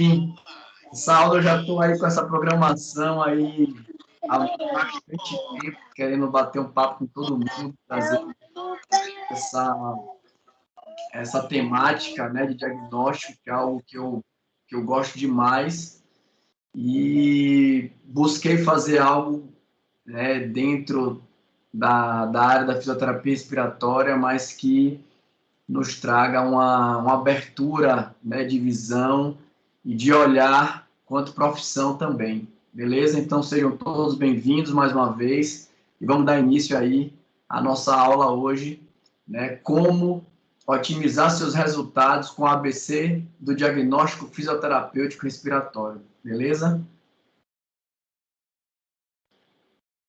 enfim, essa aula eu já estou aí com essa programação aí há bastante tempo, querendo bater um papo com todo mundo, trazer essa temática, né, de diagnóstico, que é algo que eu gosto demais, e busquei fazer algo, né, dentro da área da fisioterapia respiratória, mas que nos traga uma abertura, né, de visão e de olhar quanto profissão também. Beleza? Então sejam todos bem-vindos mais uma vez e vamos dar início aí à nossa aula hoje, né, como otimizar seus resultados com o ABC do diagnóstico fisioterapêutico respiratório. Beleza?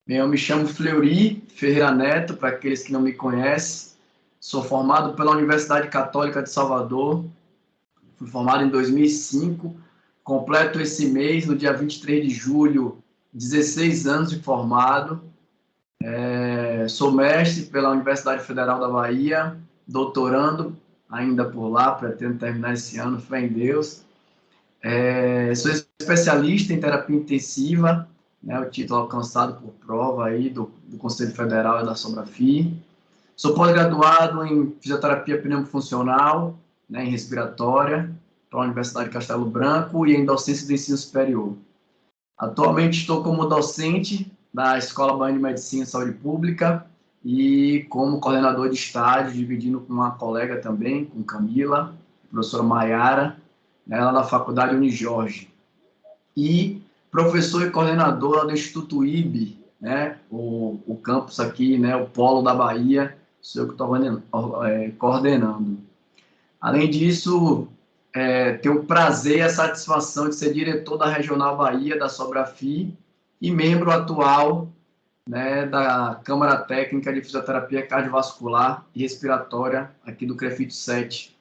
Bem, eu me chamo Fleury Ferreira Neto, para aqueles que não me conhecem. Sou formado pela Universidade Católica de Salvador. Fui formado em 2005. Completo esse mês, no dia 23 de julho, 16 anos de formado. Sou mestre pela Universidade Federal da Bahia, doutorando ainda por lá, pretendo terminar esse ano, fé em Deus. Sou especialista em terapia intensiva, né, o título alcançado por prova aí do Conselho Federal e da Sobrafi. Sou pós-graduado em fisioterapia pneumofuncional, né, em respiratória, pela Universidade de Castelo Branco e em docência do ensino superior. Atualmente estou como docente da Escola Baiana de Medicina e Saúde Pública e como coordenador de estágio, dividindo com uma colega também, com Camila, a professora Maiara, ela da Faculdade Unijorge. E professor e coordenador lá do Instituto IB, né, o campus aqui, né, o polo da Bahia, sou eu que estou coordenando. Além disso, tenho o prazer e a satisfação de ser diretor da Regional Bahia, da Sobrafi, e membro atual, né, da Câmara Técnica de Fisioterapia Cardiovascular e Respiratória aqui do CREFIT 7,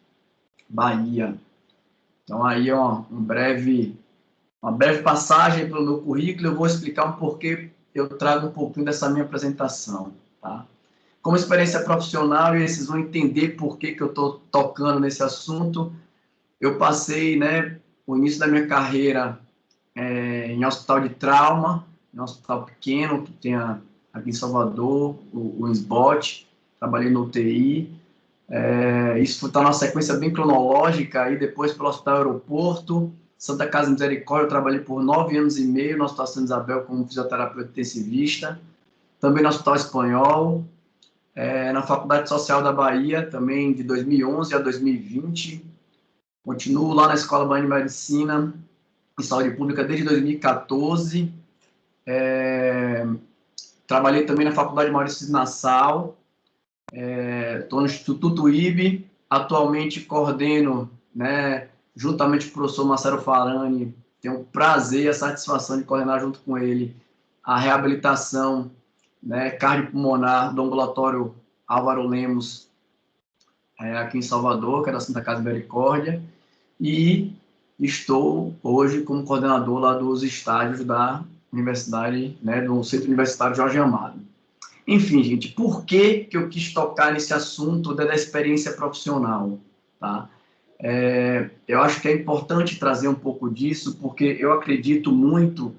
Bahia. Então, aí, ó, uma breve passagem pelo meu currículo, eu vou explicar um porquê eu trago um pouquinho dessa minha apresentação, tá? Como experiência profissional, e vocês vão entender por que eu estou tocando nesse assunto, eu passei, né, o início da minha carreira em hospital de trauma, em um hospital pequeno, que tem aqui em Salvador, o SBOT, trabalhei no UTI, isso está numa sequência bem cronológica, aí depois pelo Hospital Aeroporto, Santa Casa Misericórdia, eu trabalhei por 9 anos e meio no Hospital Santa Isabel como fisioterapeuta intensivista, também no Hospital Espanhol, na Faculdade Social da Bahia, também de 2011 a 2020, continuo lá na Escola Baiana de Medicina e Saúde Pública desde 2014, trabalhei também na Faculdade Maurício de Nassau, estou no Instituto IB, atualmente coordeno, né, juntamente com o professor Marcelo Farani, tenho o prazer e a satisfação de coordenar junto com ele a reabilitação, né, cardiopulmonar do ambulatório Álvaro Lemos, aqui em Salvador, que é da Santa Casa Misericórdia, e estou hoje como coordenador lá dos estágios da universidade, né, do Centro Universitário Jorge Amado. Enfim, gente, por que eu quis tocar nesse assunto da experiência profissional, tá? Eu acho que é importante trazer um pouco disso, porque eu acredito muito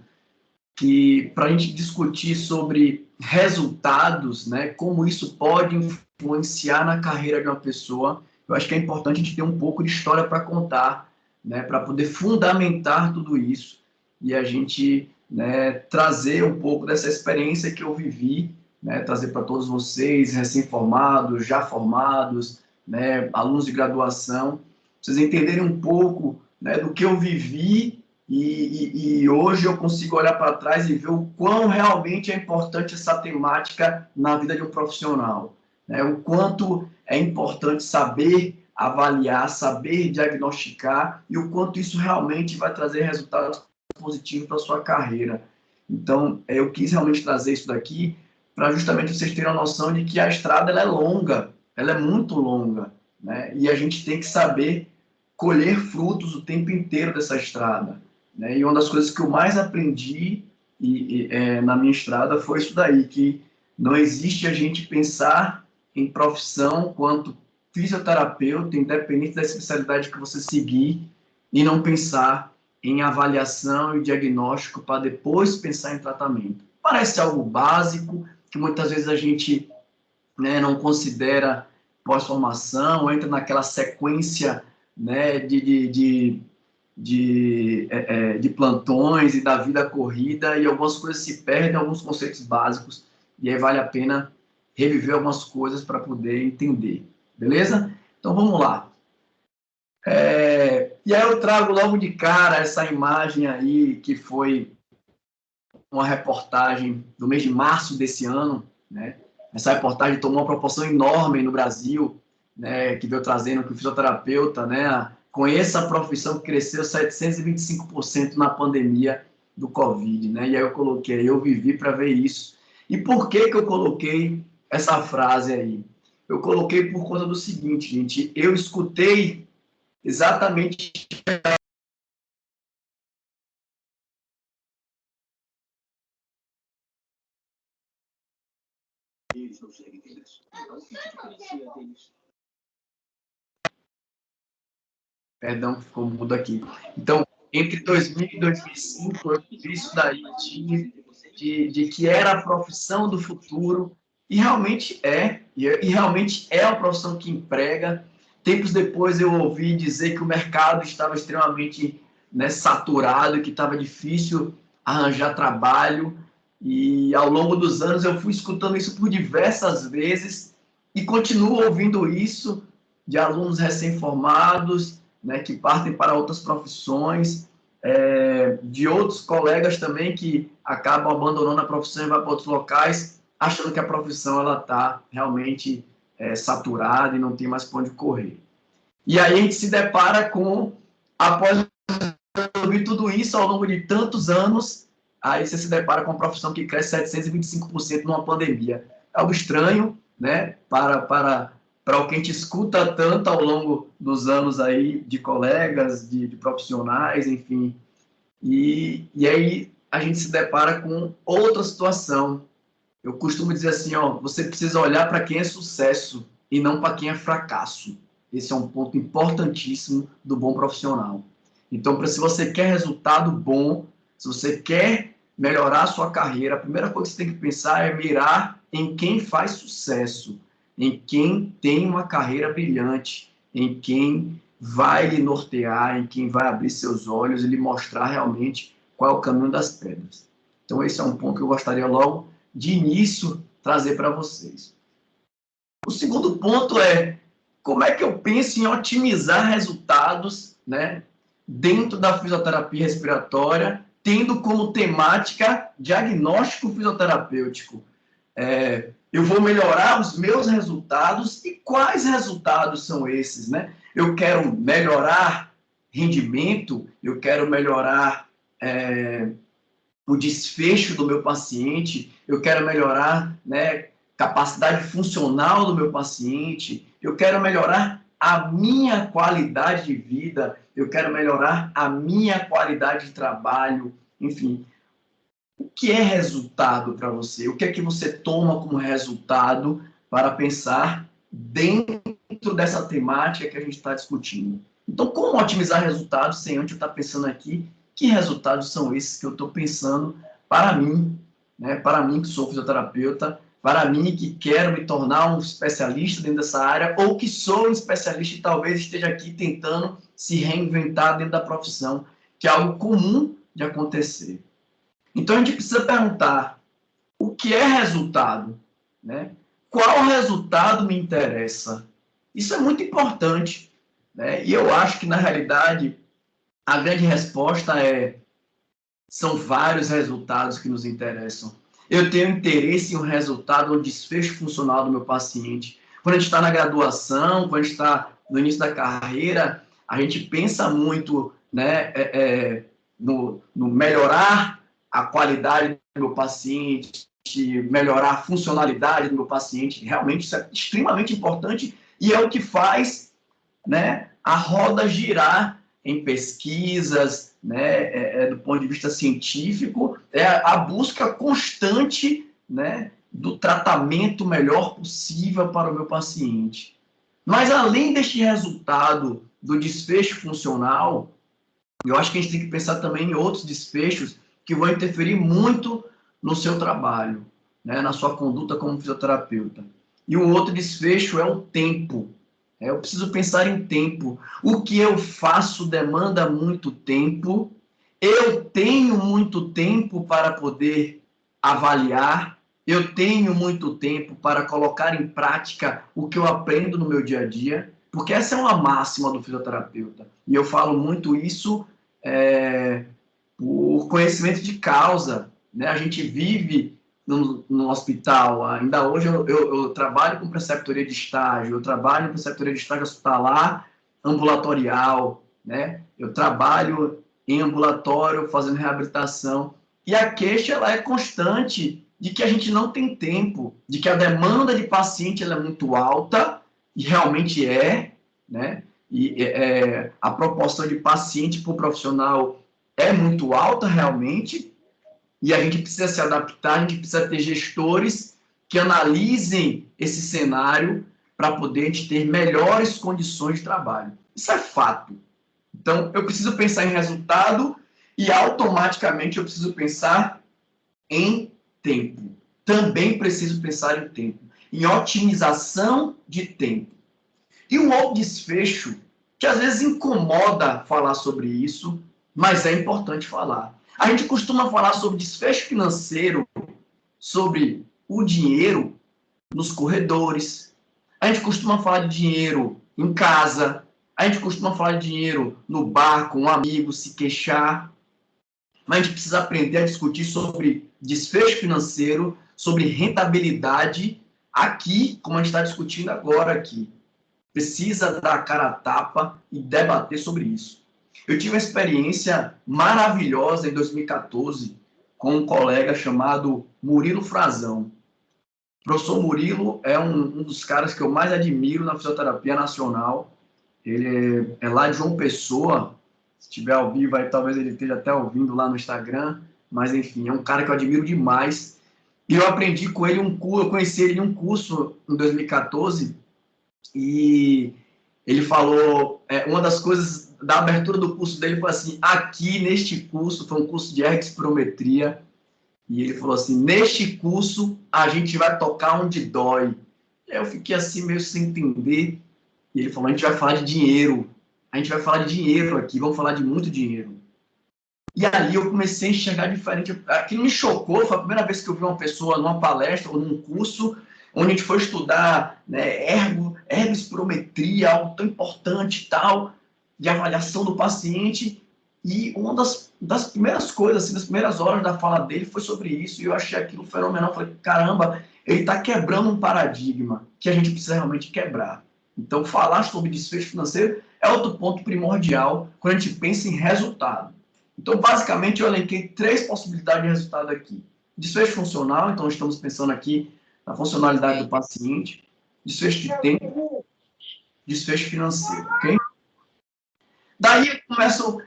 que para a gente discutir sobre resultados, né, como isso pode influenciar na carreira de uma pessoa, eu acho que é importante a gente ter um pouco de história para contar, né, para poder fundamentar tudo isso e a gente, né, trazer um pouco dessa experiência que eu vivi, né, trazer para todos vocês, recém-formados, já formados, né, alunos de graduação, vocês entenderem um pouco, né, do que eu vivi e hoje eu consigo olhar para trás e ver o quão realmente é importante essa temática na vida de um profissional, né, o quanto é importante saber avaliar, saber diagnosticar e o quanto isso realmente vai trazer resultados positivos para a sua carreira. Então, eu quis realmente trazer isso daqui para justamente vocês terem a noção de que a estrada ela é longa, ela é muito longa, né? E a gente tem que saber colher frutos o tempo inteiro dessa estrada, né? E uma das coisas que eu mais aprendi na minha estrada foi isso daí, que não existe a gente pensar em profissão quanto fisioterapeuta, independente da especialidade que você seguir, e não pensar em avaliação e diagnóstico para depois pensar em tratamento. Parece algo básico, que muitas vezes a gente, né, não considera pós-formação, entra naquela sequência, né, de plantões e da vida corrida, e algumas coisas se perdem, alguns conceitos básicos, e aí vale a pena reviver algumas coisas para poder entender, beleza? Então vamos lá. E aí eu trago logo de cara essa imagem aí, que foi uma reportagem do mês de março desse ano, né? Essa reportagem tomou uma proporção enorme no Brasil, né, que veio trazendo que o fisioterapeuta, né, conheça a profissão que cresceu 725% na pandemia do Covid, né? E aí eu coloquei, eu vivi para ver isso. E por que que eu coloquei essa frase aí? Eu coloquei por conta do seguinte, gente, eu escutei exatamente perdão, ficou mudo aqui. Então, entre 2000 e 2005, eu vi isso daí de que era a profissão do futuro, e realmente é a profissão que emprega. Tempos depois eu ouvi dizer que o mercado estava extremamente, né, saturado, que estava difícil arranjar trabalho, e ao longo dos anos eu fui escutando isso por diversas vezes, e continuo ouvindo isso de alunos recém-formados, né, que partem para outras profissões, de outros colegas também que acabam abandonando a profissão e vão para outros locais, achando que a profissão ela está realmente saturada e não tem mais para onde correr. E aí a gente se depara com, após ouvir tudo isso ao longo de tantos anos, aí você se depara com uma profissão que cresce 725% numa pandemia. É algo estranho, né, para o que a gente escuta tanto ao longo dos anos aí de colegas, de profissionais, enfim. E aí a gente se depara com outra situação. Eu costumo dizer assim, ó, você precisa olhar para quem é sucesso e não para quem é fracasso. Esse é um ponto importantíssimo do bom profissional. Então, se você quer resultado bom, se você quer melhorar a sua carreira, a primeira coisa que você tem que pensar é mirar em quem faz sucesso, em quem tem uma carreira brilhante, em quem vai lhe nortear, em quem vai abrir seus olhos e lhe mostrar realmente qual é o caminho das pedras. Então, esse é um ponto que eu gostaria logo de início trazer para vocês. O segundo ponto é como é que eu penso em otimizar resultados, né, dentro da fisioterapia respiratória, tendo como temática diagnóstico fisioterapêutico. Eu vou melhorar os meus resultados, e quais resultados são esses, né? Eu quero melhorar rendimento, eu quero melhorar o desfecho do meu paciente, eu quero melhorar, né, capacidade funcional do meu paciente, eu quero melhorar a minha qualidade de vida, eu quero melhorar a minha qualidade de trabalho, enfim. O que é resultado para você? O que é que você toma como resultado para pensar dentro dessa temática que a gente está discutindo? Então, como otimizar resultados sem antes eu estar pensando aqui que resultados são esses que eu estou pensando para mim, né? Para mim que sou fisioterapeuta, para mim que quero me tornar um especialista dentro dessa área, ou que sou um especialista e talvez esteja aqui tentando se reinventar dentro da profissão, que é algo comum de acontecer. Então, a gente precisa perguntar o que é resultado, né? Qual resultado me interessa? Isso é muito importante, né? E eu acho que, na realidade, a grande resposta são vários resultados que nos interessam. Eu tenho interesse em um resultado, um desfecho funcional do meu paciente. Quando a gente está na graduação, quando a gente está no início da carreira, a gente pensa muito, né, no melhorar a qualidade do meu paciente, melhorar a funcionalidade do meu paciente. Realmente isso é extremamente importante e é o que faz, né, a roda girar em pesquisas, né, do ponto de vista científico, é a busca constante, né, do tratamento melhor possível para o meu paciente. Mas além deste resultado do desfecho funcional, Eu acho que a gente tem que pensar também em outros desfechos que vão interferir muito no seu trabalho, né, na sua conduta como fisioterapeuta. E o outro desfecho é o tempo. Eu preciso pensar em tempo. O que eu faço demanda muito tempo. Eu tenho muito tempo para poder avaliar. Eu tenho muito tempo para colocar em prática o que eu aprendo no meu dia a dia. Porque essa é uma máxima do fisioterapeuta. E eu falo muito isso por conhecimento de causa, né? A gente vive no hospital, ainda hoje eu trabalho com preceptoria de estágio, eu trabalho com preceptoria de estágio hospitalar ambulatorial, né? Eu trabalho em ambulatório fazendo reabilitação, e a queixa ela é constante de que a gente não tem tempo, de que a demanda de paciente ela é muito alta, e realmente né? E a proporção de paciente por profissional é muito alta realmente, e a gente precisa se adaptar, a gente precisa ter gestores que analisem esse cenário para poder a gente ter melhores condições de trabalho. Isso é fato. Então, eu preciso pensar em resultado e automaticamente eu preciso pensar em tempo. Também preciso pensar em tempo, em otimização de tempo. E um outro desfecho, que às vezes incomoda falar sobre isso, mas é importante falar. A gente costuma falar sobre desfecho financeiro, sobre o dinheiro nos corredores. A gente costuma falar de dinheiro em casa. A gente costuma falar de dinheiro no bar com um amigo, se queixar. Mas a gente precisa aprender a discutir sobre desfecho financeiro, sobre rentabilidade aqui, como a gente está discutindo agora aqui. Precisa dar a cara a tapa e debater sobre isso. Eu tive uma experiência maravilhosa em 2014 com um colega chamado Murilo Frazão. O professor Murilo é um dos caras que eu mais admiro na fisioterapia nacional. Ele é lá de João Pessoa. Se estiver ao vivo, aí talvez ele esteja até ouvindo lá no Instagram. Mas, enfim, é um cara que eu admiro demais. E eu aprendi com ele eu conheci ele em um curso em 2014, e ele falou, uma das coisas da abertura do curso dele foi assim, aqui neste curso, foi um curso de ergospirometria, e ele falou assim, neste curso a gente vai tocar onde dói. Eu fiquei assim meio sem entender, e ele falou, a gente vai falar de dinheiro, a gente vai falar de dinheiro aqui, vamos falar de muito dinheiro. E aí eu comecei a enxergar diferente. Aquilo me chocou, foi a primeira vez que eu vi uma pessoa numa palestra ou num curso onde a gente foi estudar, né, ergospirometria, algo tão importante e tal, de avaliação do paciente. E uma das primeiras coisas, assim, das primeiras horas da fala dele foi sobre isso, e eu achei aquilo fenomenal. Eu falei, caramba, ele está quebrando um paradigma que a gente precisa realmente quebrar. Então, falar sobre desfecho financeiro é outro ponto primordial quando a gente pensa em resultado. Então, basicamente, eu elenquei 3 possibilidades de resultado aqui. Desfecho funcional, então estamos pensando aqui na funcionalidade do paciente. Desfecho de tempo, desfecho financeiro, ok? Daí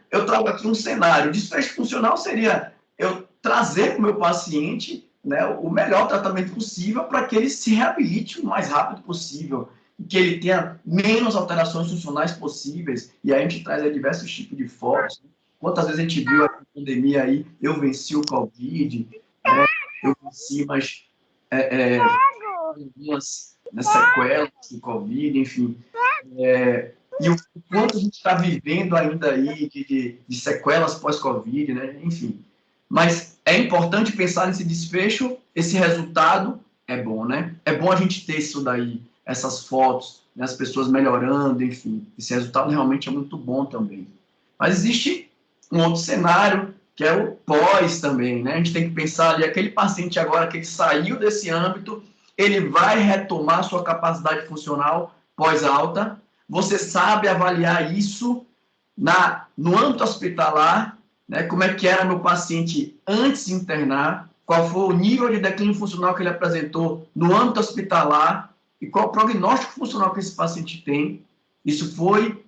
eu trago aqui um cenário. Desfecho funcional seria eu trazer para o meu paciente, né, o melhor tratamento possível para que ele se reabilite o mais rápido possível, que ele tenha menos alterações funcionais possíveis. E aí a gente traz aí diversos tipos de fotos. Quantas vezes a gente viu a pandemia aí, eu venci o Covid, né, eu venci, mas algumas, né, sequelas do Covid, enfim. E o quanto a gente está vivendo ainda aí de sequelas pós-Covid, né? Enfim. Mas é importante pensar nesse desfecho, esse resultado é bom, né? É bom a gente ter isso daí, essas fotos, né, as pessoas melhorando, enfim. Esse resultado realmente é muito bom também. Mas existe um outro cenário, que é o pós também, né? A gente tem que pensar ali, aquele paciente agora que ele saiu desse âmbito, ele vai retomar sua capacidade funcional pós-alta. Você sabe avaliar isso no âmbito hospitalar, né? Como é que era meu paciente antes de internar, qual foi o nível de declínio funcional que ele apresentou no âmbito hospitalar e qual o prognóstico funcional que esse paciente tem. Isso foi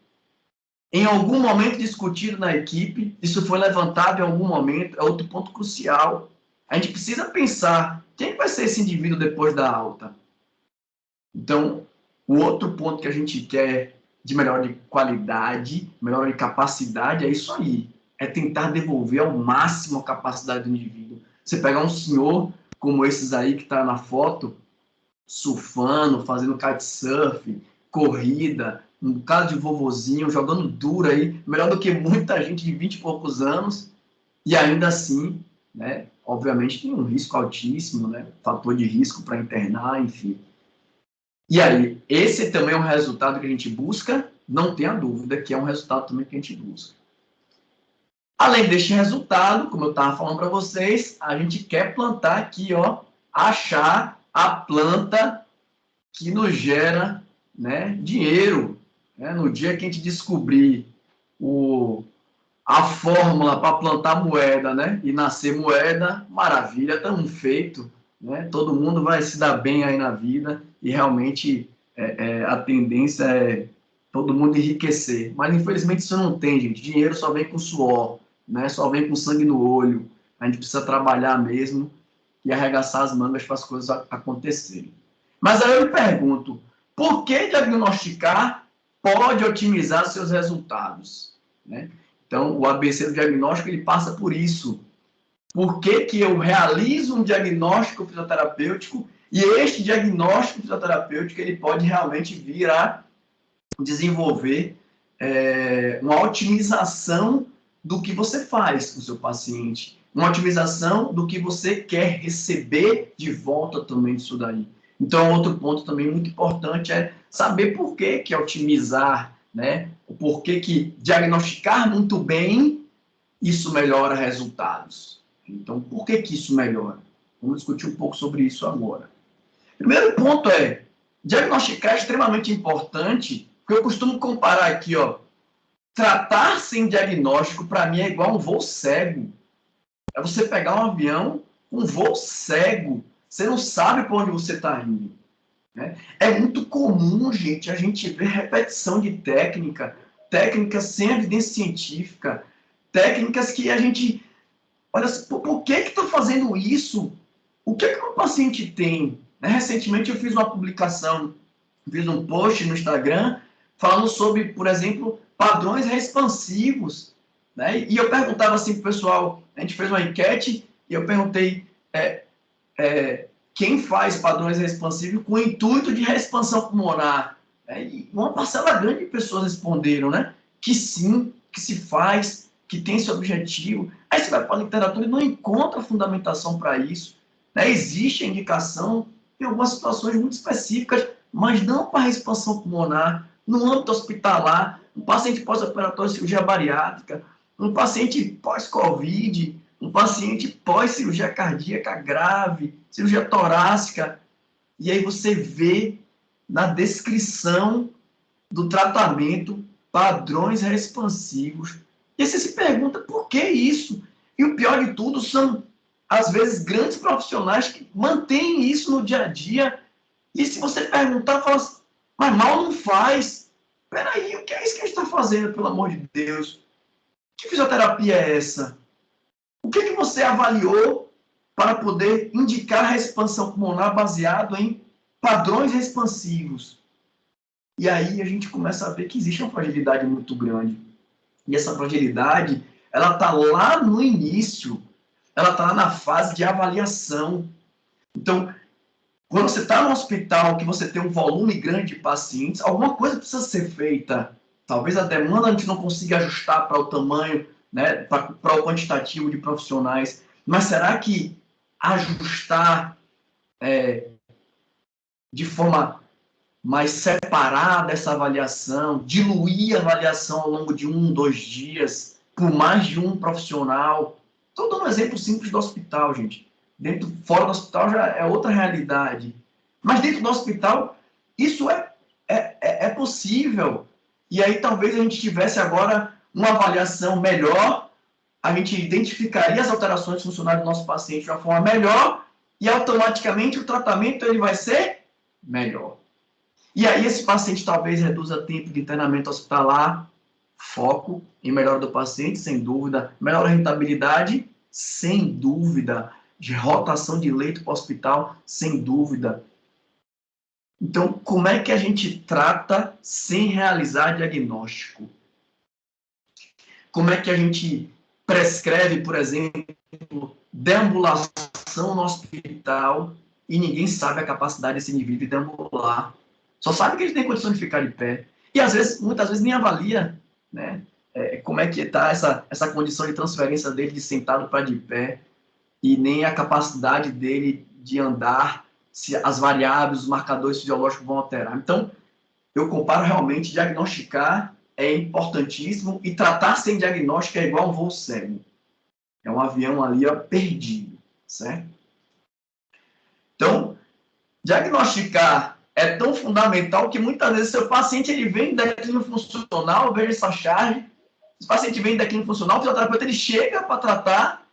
em algum momento discutido na equipe, isso foi levantado em algum momento, é outro ponto crucial. A gente precisa pensar quem vai ser esse indivíduo depois da alta. Então, o outro ponto que a gente quer de melhora de qualidade, melhora de capacidade, é isso aí. é tentar devolver ao máximo a capacidade do indivíduo. Você pegar um senhor como esses aí que está na foto, surfando, fazendo kitesurf, corrida, um bocado de vovozinho, jogando duro aí, melhor do que muita gente de 20 e poucos anos, e ainda assim, né, obviamente tem um risco altíssimo, né, fator de risco para internar, enfim. E aí, esse também é um resultado que a gente busca, não tenha dúvida que é um resultado também que a gente busca. Além deste resultado, como eu estava falando para vocês, a gente quer plantar aqui, ó, achar a planta que nos gera, né, dinheiro. Né? No dia que a gente descobrir a fórmula para plantar moeda, né, e nascer moeda, maravilha, estamos feito. Né? Todo mundo vai se dar bem aí na vida e realmente a tendência é todo mundo enriquecer. Mas infelizmente isso não tem, gente. Dinheiro só vem com suor, né? Só vem com sangue no olho. A gente precisa trabalhar mesmo e arregaçar as mangas para as coisas acontecerem. Mas aí eu me pergunto, por que diagnosticar pode otimizar seus resultados? Né? Então, o ABC do diagnóstico ele passa por isso. Por que que eu realizo um diagnóstico fisioterapêutico e este diagnóstico fisioterapêutico ele pode realmente vir a desenvolver uma otimização do que você faz com o seu paciente, uma otimização do que você quer receber de volta também disso daí. Então, outro ponto também muito importante é saber por que que otimizar, né? Por que que diagnosticar muito bem, isso melhora resultados. Então, por que que isso melhora? Vamos discutir um pouco sobre isso agora. Primeiro ponto é, diagnosticar é extremamente importante, porque eu costumo comparar aqui, ó, tratar sem diagnóstico, para mim, é igual um voo cego. É você pegar um avião, um voo cego. Você não sabe para onde você está indo. Né? É muito comum, gente, a gente ver repetição de técnicas sem evidência científica, técnicas que a gente... Olha, por que estou fazendo isso? O que o paciente tem? Recentemente eu fiz uma publicação, fiz um post no Instagram, falando sobre, por exemplo, padrões expansivos. Né? E eu perguntava assim para o pessoal, a gente fez uma enquete, e eu perguntei quem faz padrões expansivos com o intuito de reexpansão pulmonar. E uma parcela grande de pessoas responderam, né? Que sim, que se faz, que tem esse objetivo. Aí você vai para a literatura e não encontra fundamentação para isso. Né? Existe a indicação em algumas situações muito específicas, mas não para expansão pulmonar, no âmbito hospitalar, um paciente pós-operatório de cirurgia bariátrica, um paciente pós-Covid, um paciente pós-cirurgia cardíaca grave, cirurgia torácica, e aí você vê na descrição do tratamento padrões expansivos. E você se pergunta por que isso? E o pior de tudo são, às vezes, grandes profissionais que mantêm isso no dia a dia. E se você perguntar, fala assim, mas mal não faz. Peraí, o que é isso que a gente está fazendo, pelo amor de Deus? Que fisioterapia é essa? O que você avaliou para poder indicar a expansão pulmonar baseado em padrões expansivos? E aí a gente começa a ver que existe uma fragilidade muito grande. E essa fragilidade, ela está lá no início, ela está lá na fase de avaliação. Então, quando você está no hospital, que você tem um volume grande de pacientes, alguma coisa precisa ser feita. Talvez a demanda a gente não consiga ajustar para o tamanho, né, para o quantitativo de profissionais. Mas será que ajustar de forma mais separada essa avaliação, diluir a avaliação ao longo de 1, 2 dias, por mais de um profissional? Estou dando um exemplo simples do hospital, gente. Fora do hospital já é outra realidade. Mas dentro do hospital, isso é possível. E aí talvez a gente tivesse agora uma avaliação melhor, a gente identificaria as alterações funcionais do nosso paciente de uma forma melhor e automaticamente o tratamento ele vai ser melhor. E aí esse paciente talvez reduza tempo de internamento hospitalar, foco em melhora do paciente, sem dúvida, melhora a rentabilidade, sem dúvida, de rotação de leito para o hospital, sem dúvida. Então, como é que a gente trata sem realizar diagnóstico? Como é que a gente prescreve, por exemplo, deambulação no hospital e ninguém sabe a capacidade desse indivíduo de deambular. Só sabe que ele tem condição de ficar de pé. E, às vezes, muitas vezes, nem avalia, né, como é que está essa condição de transferência dele de sentado para de pé e nem a capacidade dele de andar, se as variáveis, os marcadores fisiológicos vão alterar. Então, eu comparo realmente, diagnosticar é importantíssimo e tratar sem diagnóstico é igual um voo cego. É um avião ali, ó, perdido, certo? Então, diagnosticar é tão fundamental que muitas vezes seu paciente ele vem em declínio funcional, veja essa charge, o paciente vem em declínio funcional, o fisioterapeuta ele chega para tratar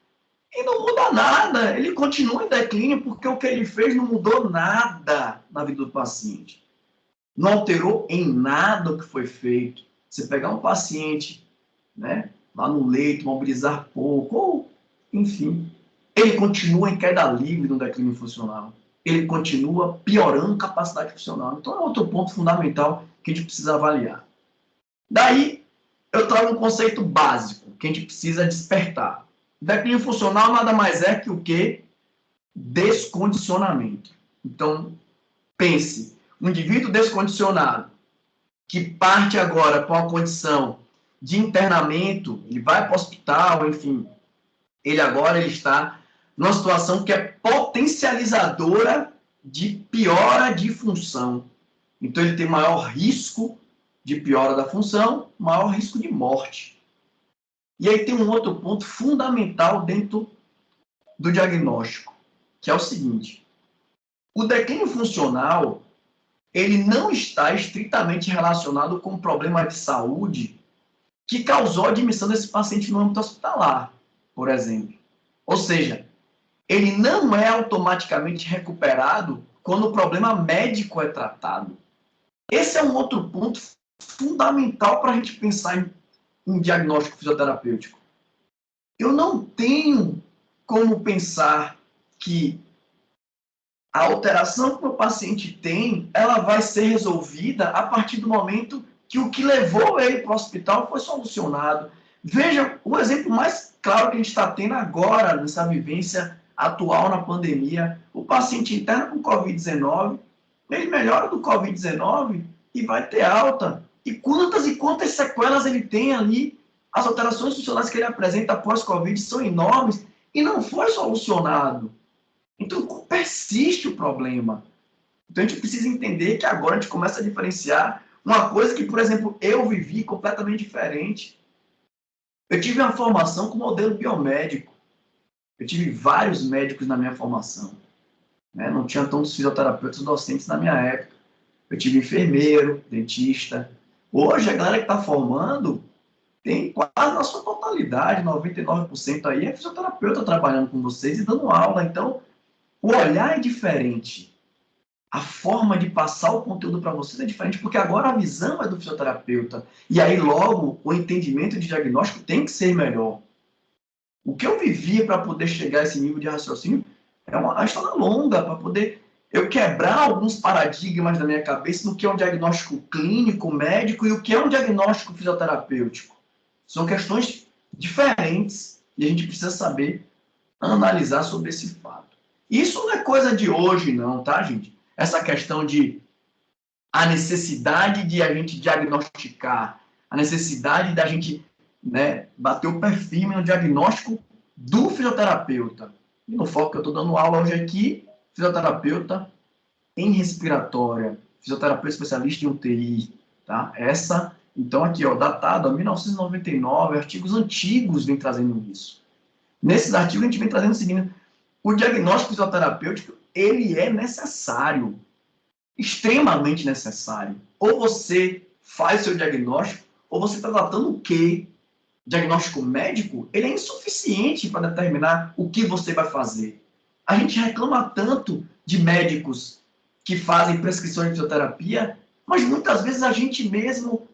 e não muda nada, ele continua em declínio porque o que ele fez não mudou nada na vida do paciente. Não alterou em nada o que foi feito. Você pegar um paciente, né, lá no leito, mobilizar pouco, ou, enfim, ele continua em queda livre no declínio funcional. Ele continua piorando capacidade funcional. Então, é outro ponto fundamental que a gente precisa avaliar. Daí, eu trago um conceito básico que a gente precisa despertar. Declínio funcional nada mais é que o quê? Descondicionamento. Então, pense, um indivíduo descondicionado que parte agora para uma condição de internamento, ele vai para o hospital, enfim, ele está numa situação que é potencializadora de piora de função. Então, ele tem maior risco de piora da função, maior risco de morte. E aí tem um outro ponto fundamental dentro do diagnóstico, que é o seguinte: o declínio funcional ele não está estritamente relacionado com um problema de saúde que causou a admissão desse paciente no âmbito hospitalar, por exemplo. Ou seja, ele não é automaticamente recuperado quando o problema médico é tratado. Esse é um outro ponto fundamental para a gente pensar em diagnóstico fisioterapêutico. Eu não tenho como pensar que a alteração que o paciente tem, ela vai ser resolvida a partir do momento que o que levou ele para o hospital foi solucionado. Veja, o exemplo mais claro que a gente está tendo agora, nessa vivência atual na pandemia, o paciente interno com Covid-19, ele melhora do Covid-19 e vai ter alta. E quantas sequelas ele tem ali? As alterações funcionais que ele apresenta após Covid são enormes e não foi solucionado. Então, persiste o problema. Então, a gente precisa entender que agora a gente começa a diferenciar uma coisa que, por exemplo, eu vivi completamente diferente. Eu tive uma formação com modelo biomédico. Eu tive vários médicos na minha formação. Né? Não tinha tantos fisioterapeutas docentes na minha época. Eu tive enfermeiro, dentista. Hoje, a galera que está formando tem quase na sua totalidade, 99% aí, é fisioterapeuta trabalhando com vocês e dando aula. Então, o olhar é diferente. A forma de passar o conteúdo para vocês é diferente, porque agora a visão é do fisioterapeuta. E aí, logo, o entendimento de diagnóstico tem que ser melhor. O que eu vivia para poder chegar a esse nível de raciocínio é uma história longa, para poder eu quebrar alguns paradigmas da minha cabeça no que é um diagnóstico clínico, médico, e o que é um diagnóstico fisioterapêutico. São questões diferentes e a gente precisa saber analisar sobre esse fato. Isso não é coisa de hoje, não, tá, gente? Essa questão de a necessidade de a gente diagnosticar, a necessidade da gente, né, bater o pé firme no diagnóstico do fisioterapeuta. E no foco que eu estou dando aula hoje aqui, fisioterapeuta em respiratória, fisioterapeuta especialista em UTI, tá? Essa, então aqui, ó, datado a 1999, artigos antigos vem trazendo isso. Nesses artigos a gente vem trazendo o seguinte: o diagnóstico fisioterapêutico, ele é necessário, extremamente necessário. Ou você faz seu diagnóstico, ou você está tratando o quê? Diagnóstico médico, ele é insuficiente para determinar o que você vai fazer. A gente reclama tanto de médicos que fazem prescrições de fisioterapia, mas muitas vezes a gente mesmo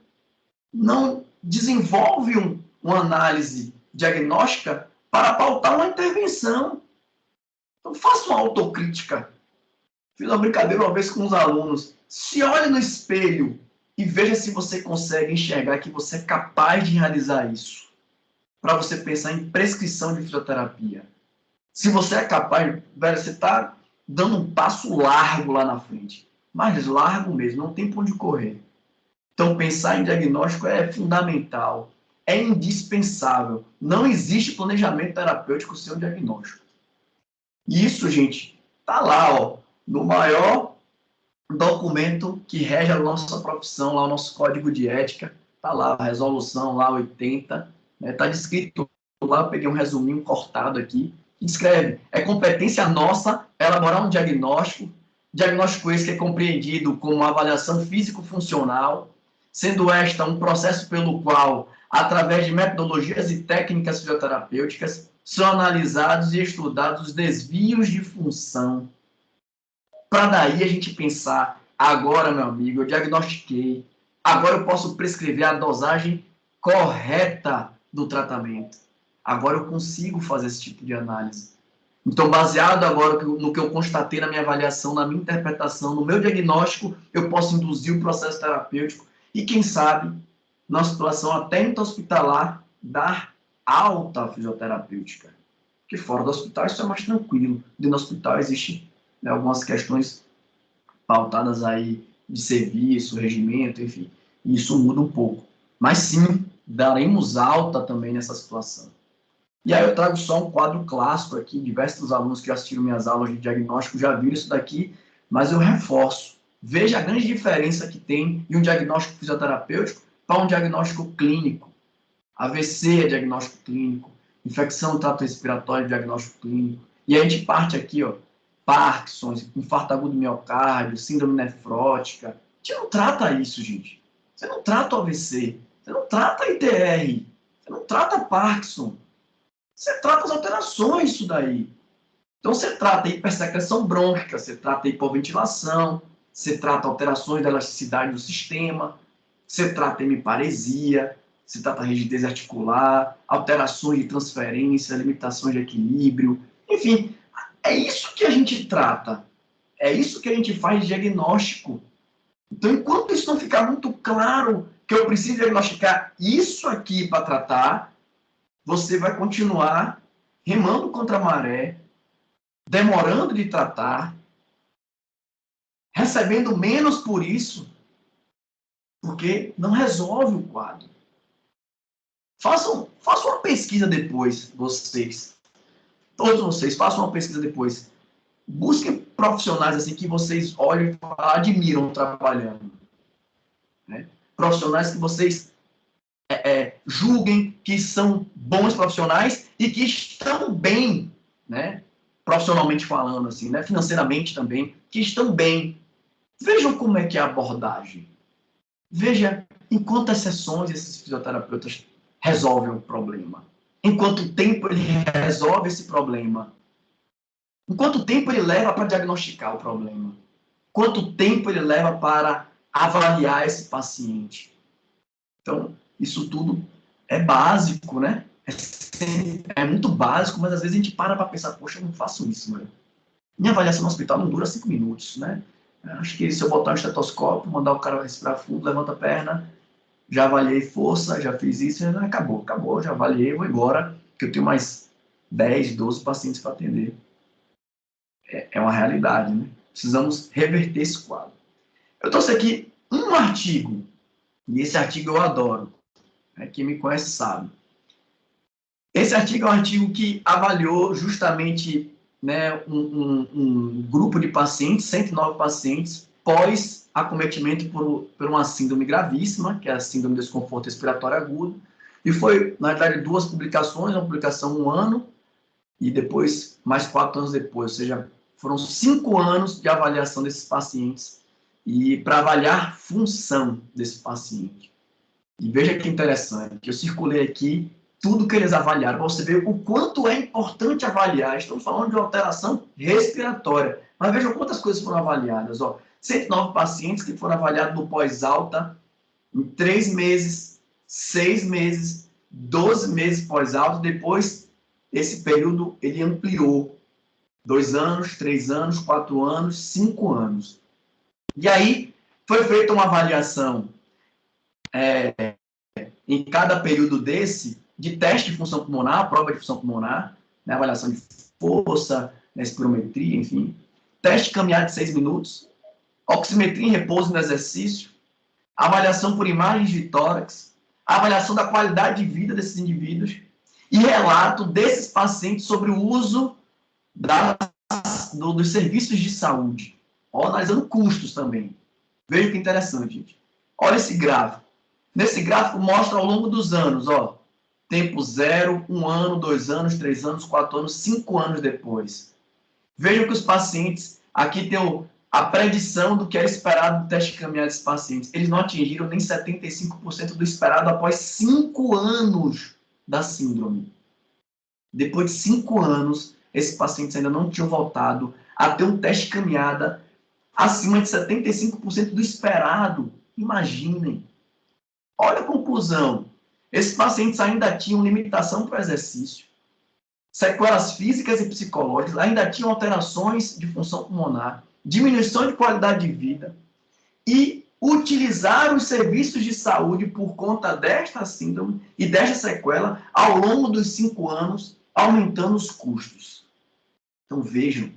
não desenvolve uma análise diagnóstica para pautar uma intervenção. Então, faça uma autocrítica. Fiz uma brincadeira uma vez com os alunos. Se olhe no espelho e veja se você consegue enxergar que você é capaz de realizar isso. para você pensar em prescrição de fisioterapia. Se você é capaz, velho, você está dando um passo largo lá na frente. Mas largo mesmo, não tem por onde correr. Então, pensar em diagnóstico é fundamental, é indispensável. Não existe planejamento terapêutico sem um diagnóstico. E isso, gente, tá lá, ó, no maior documento que rege a nossa profissão, lá o nosso código de ética, tá lá a resolução lá 80, né, tá descrito lá, eu peguei um resuminho cortado aqui, que descreve, é competência nossa elaborar um diagnóstico esse que é compreendido como uma avaliação físico-funcional, sendo esta um processo pelo qual, através de metodologias e técnicas fisioterapêuticas, são analisados e estudados os desvios de função, para daí a gente pensar, agora, meu amigo, eu diagnostiquei, agora eu posso prescrever a dosagem correta do tratamento. Agora eu consigo fazer esse tipo de análise. Então, baseado agora no que eu constatei na minha avaliação, na minha interpretação, no meu diagnóstico, eu posso induzir o processo terapêutico e, quem sabe, na situação até intra-hospitalar, dar alta fisioterapêutica. Porque fora do hospital isso é mais tranquilo. Dentro do hospital existe, né, algumas questões pautadas aí de serviço, regimento, enfim. E isso muda um pouco. Mas sim, daremos alta também nessa situação. E aí eu trago só um quadro clássico aqui, diversos alunos que já assistiram minhas aulas de diagnóstico já viram isso daqui, mas eu reforço. Veja a grande diferença que tem em um diagnóstico fisioterapêutico para um diagnóstico clínico. AVC é diagnóstico clínico, infecção do trato respiratório é diagnóstico clínico. E a gente parte aqui, ó, Parkinson, infarto agudo do miocárdio, síndrome nefrótica. A gente não trata isso, gente. Você não trata o AVC, você não trata a ITR, você não trata Parkinson. Você trata as alterações disso daí. Então, você trata a hipersecreção brônquica, você trata a hipoventilação, você trata alterações da elasticidade do sistema, você trata a hemiparesia, você trata a rigidez articular, alterações de transferência, limitações de equilíbrio, enfim, é isso que a gente trata, é isso que a gente faz de diagnóstico. Então, enquanto isso não ficar muito claro que eu preciso diagnosticar isso aqui para tratar, você vai continuar remando contra a maré, demorando de tratar, recebendo menos por isso, porque não resolve o quadro. Façam uma pesquisa depois, vocês. Todos vocês, façam uma pesquisa depois. Busquem profissionais assim que vocês olhem e admiram trabalhando. Né? Profissionais que vocês julguem que são bons profissionais e que estão bem, né? Profissionalmente falando, assim, né? Financeiramente também, que estão bem. Vejam como é que é a abordagem. Veja em quantas sessões esses fisioterapeutas resolvem o problema. Em quanto tempo ele resolve esse problema. Em quanto tempo ele leva para diagnosticar o problema. Quanto tempo ele leva para avaliar esse paciente. Então, isso tudo é básico, né? É muito básico, mas às vezes a gente para pensar, poxa, eu não faço isso, né? Minha avaliação no hospital não dura 5 minutos, né? Acho que se eu botar um estetoscópio, mandar o cara respirar fundo, levanta a perna, já avaliei força, já fiz isso, acabou, já avaliei, vou embora, que eu tenho mais 10, 12 pacientes para atender. É uma realidade, né? Precisamos reverter esse quadro. Eu trouxe aqui um artigo, e esse artigo eu adoro, né? Quem me conhece sabe. Esse artigo é um artigo que avaliou justamente, né, um grupo de pacientes, 109 pacientes, pós acometimento por uma síndrome gravíssima, que é a síndrome do desconforto respiratório agudo, e foi, na verdade, 2 publicações, uma publicação 1 ano, e depois, mais 4 anos depois, ou seja, foram 5 anos de avaliação desses pacientes, e para avaliar função desse paciente. E veja que interessante, eu circulei aqui tudo que eles avaliaram, para você ver o quanto é importante avaliar. Estamos falando de uma alteração respiratória, mas veja quantas coisas foram avaliadas. 109 pacientes que foram avaliados no pós-alta, em 3 meses, 6 meses, 12 meses pós-alta, depois esse período ele ampliou. 2 anos, 3 anos, 4 anos, 5 anos. E aí foi feita uma avaliação em cada período desse, de teste de função pulmonar, prova de função pulmonar, né, avaliação de força, né, espirometria, enfim. Teste de caminhada de 6 minutos, oximetria em repouso no exercício, avaliação por imagens de tórax, avaliação da qualidade de vida desses indivíduos e relato desses pacientes sobre o uso dos serviços de saúde. Ó, analisando custos também. Veja que interessante, gente. Olha esse gráfico. Nesse gráfico mostra ao longo dos anos, ó, tempo 0, 1 ano, 2 anos, 3 anos, 4 anos, 5 anos depois. Vejam que os pacientes, aqui tem a predição do que era esperado do teste de caminhada desses pacientes. Eles não atingiram nem 75% do esperado após 5 anos da síndrome. Depois de 5 anos, esses pacientes ainda não tinham voltado a ter um teste de caminhada acima de 75% do esperado. Imaginem. Olha a conclusão. Esses pacientes ainda tinham limitação para o exercício, sequelas físicas e psicológicas, ainda tinham alterações de função pulmonar, diminuição de qualidade de vida e utilizaram os serviços de saúde por conta desta síndrome e desta sequela ao longo dos 5 anos, aumentando os custos. Então vejam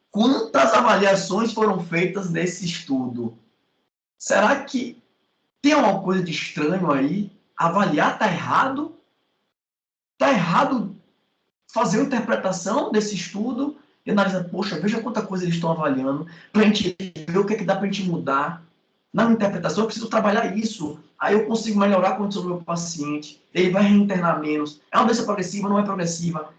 quantas avaliações foram feitas nesse estudo. Será que tem alguma coisa de estranho aí? Avaliar está errado? Está errado fazer uma interpretação desse estudo e analisar, poxa, veja quanta coisa eles estão avaliando, para a gente ver o que é que dá para a gente mudar. Na minha interpretação, eu preciso trabalhar isso. Aí eu consigo melhorar a condição do meu paciente, ele vai reinternar menos. É uma doença progressiva, não é progressiva.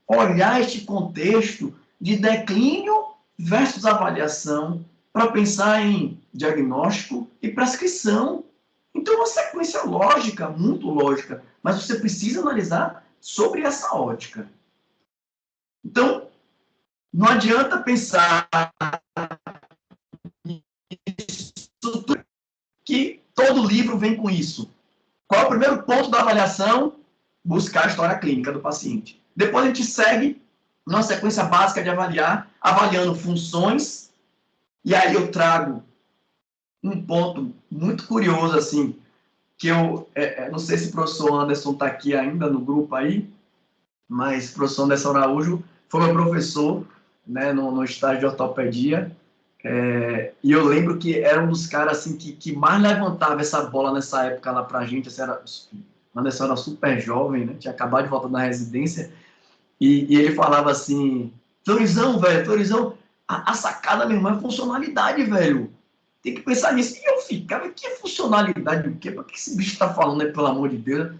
Olhar este contexto de declínio versus avaliação para pensar em diagnóstico e prescrição. Então, é uma sequência lógica, muito lógica, mas você precisa analisar sobre essa ótica. Então, não adianta pensar que todo livro vem com isso. Qual é o primeiro ponto da avaliação? Buscar a história clínica do paciente. Depois a gente segue numa sequência básica de avaliar, avaliando funções, e aí eu trago um ponto muito curioso, assim, que eu não sei se o professor Anderson está aqui ainda no grupo aí, mas o professor Anderson Araújo foi meu professor, né, no estágio de ortopedia, e eu lembro que era um dos caras assim, que mais levantava essa bola nessa época lá pra gente. Assim, Anderson era super jovem, né, tinha acabado de voltar na residência, e ele falava assim, Florizão, velho, Florizão, a sacada, meu irmão, é funcionalidade, velho. Tem que pensar nisso. E eu ficava, que funcionalidade do quê? Por que esse bicho tá falando, né, pelo amor de Deus?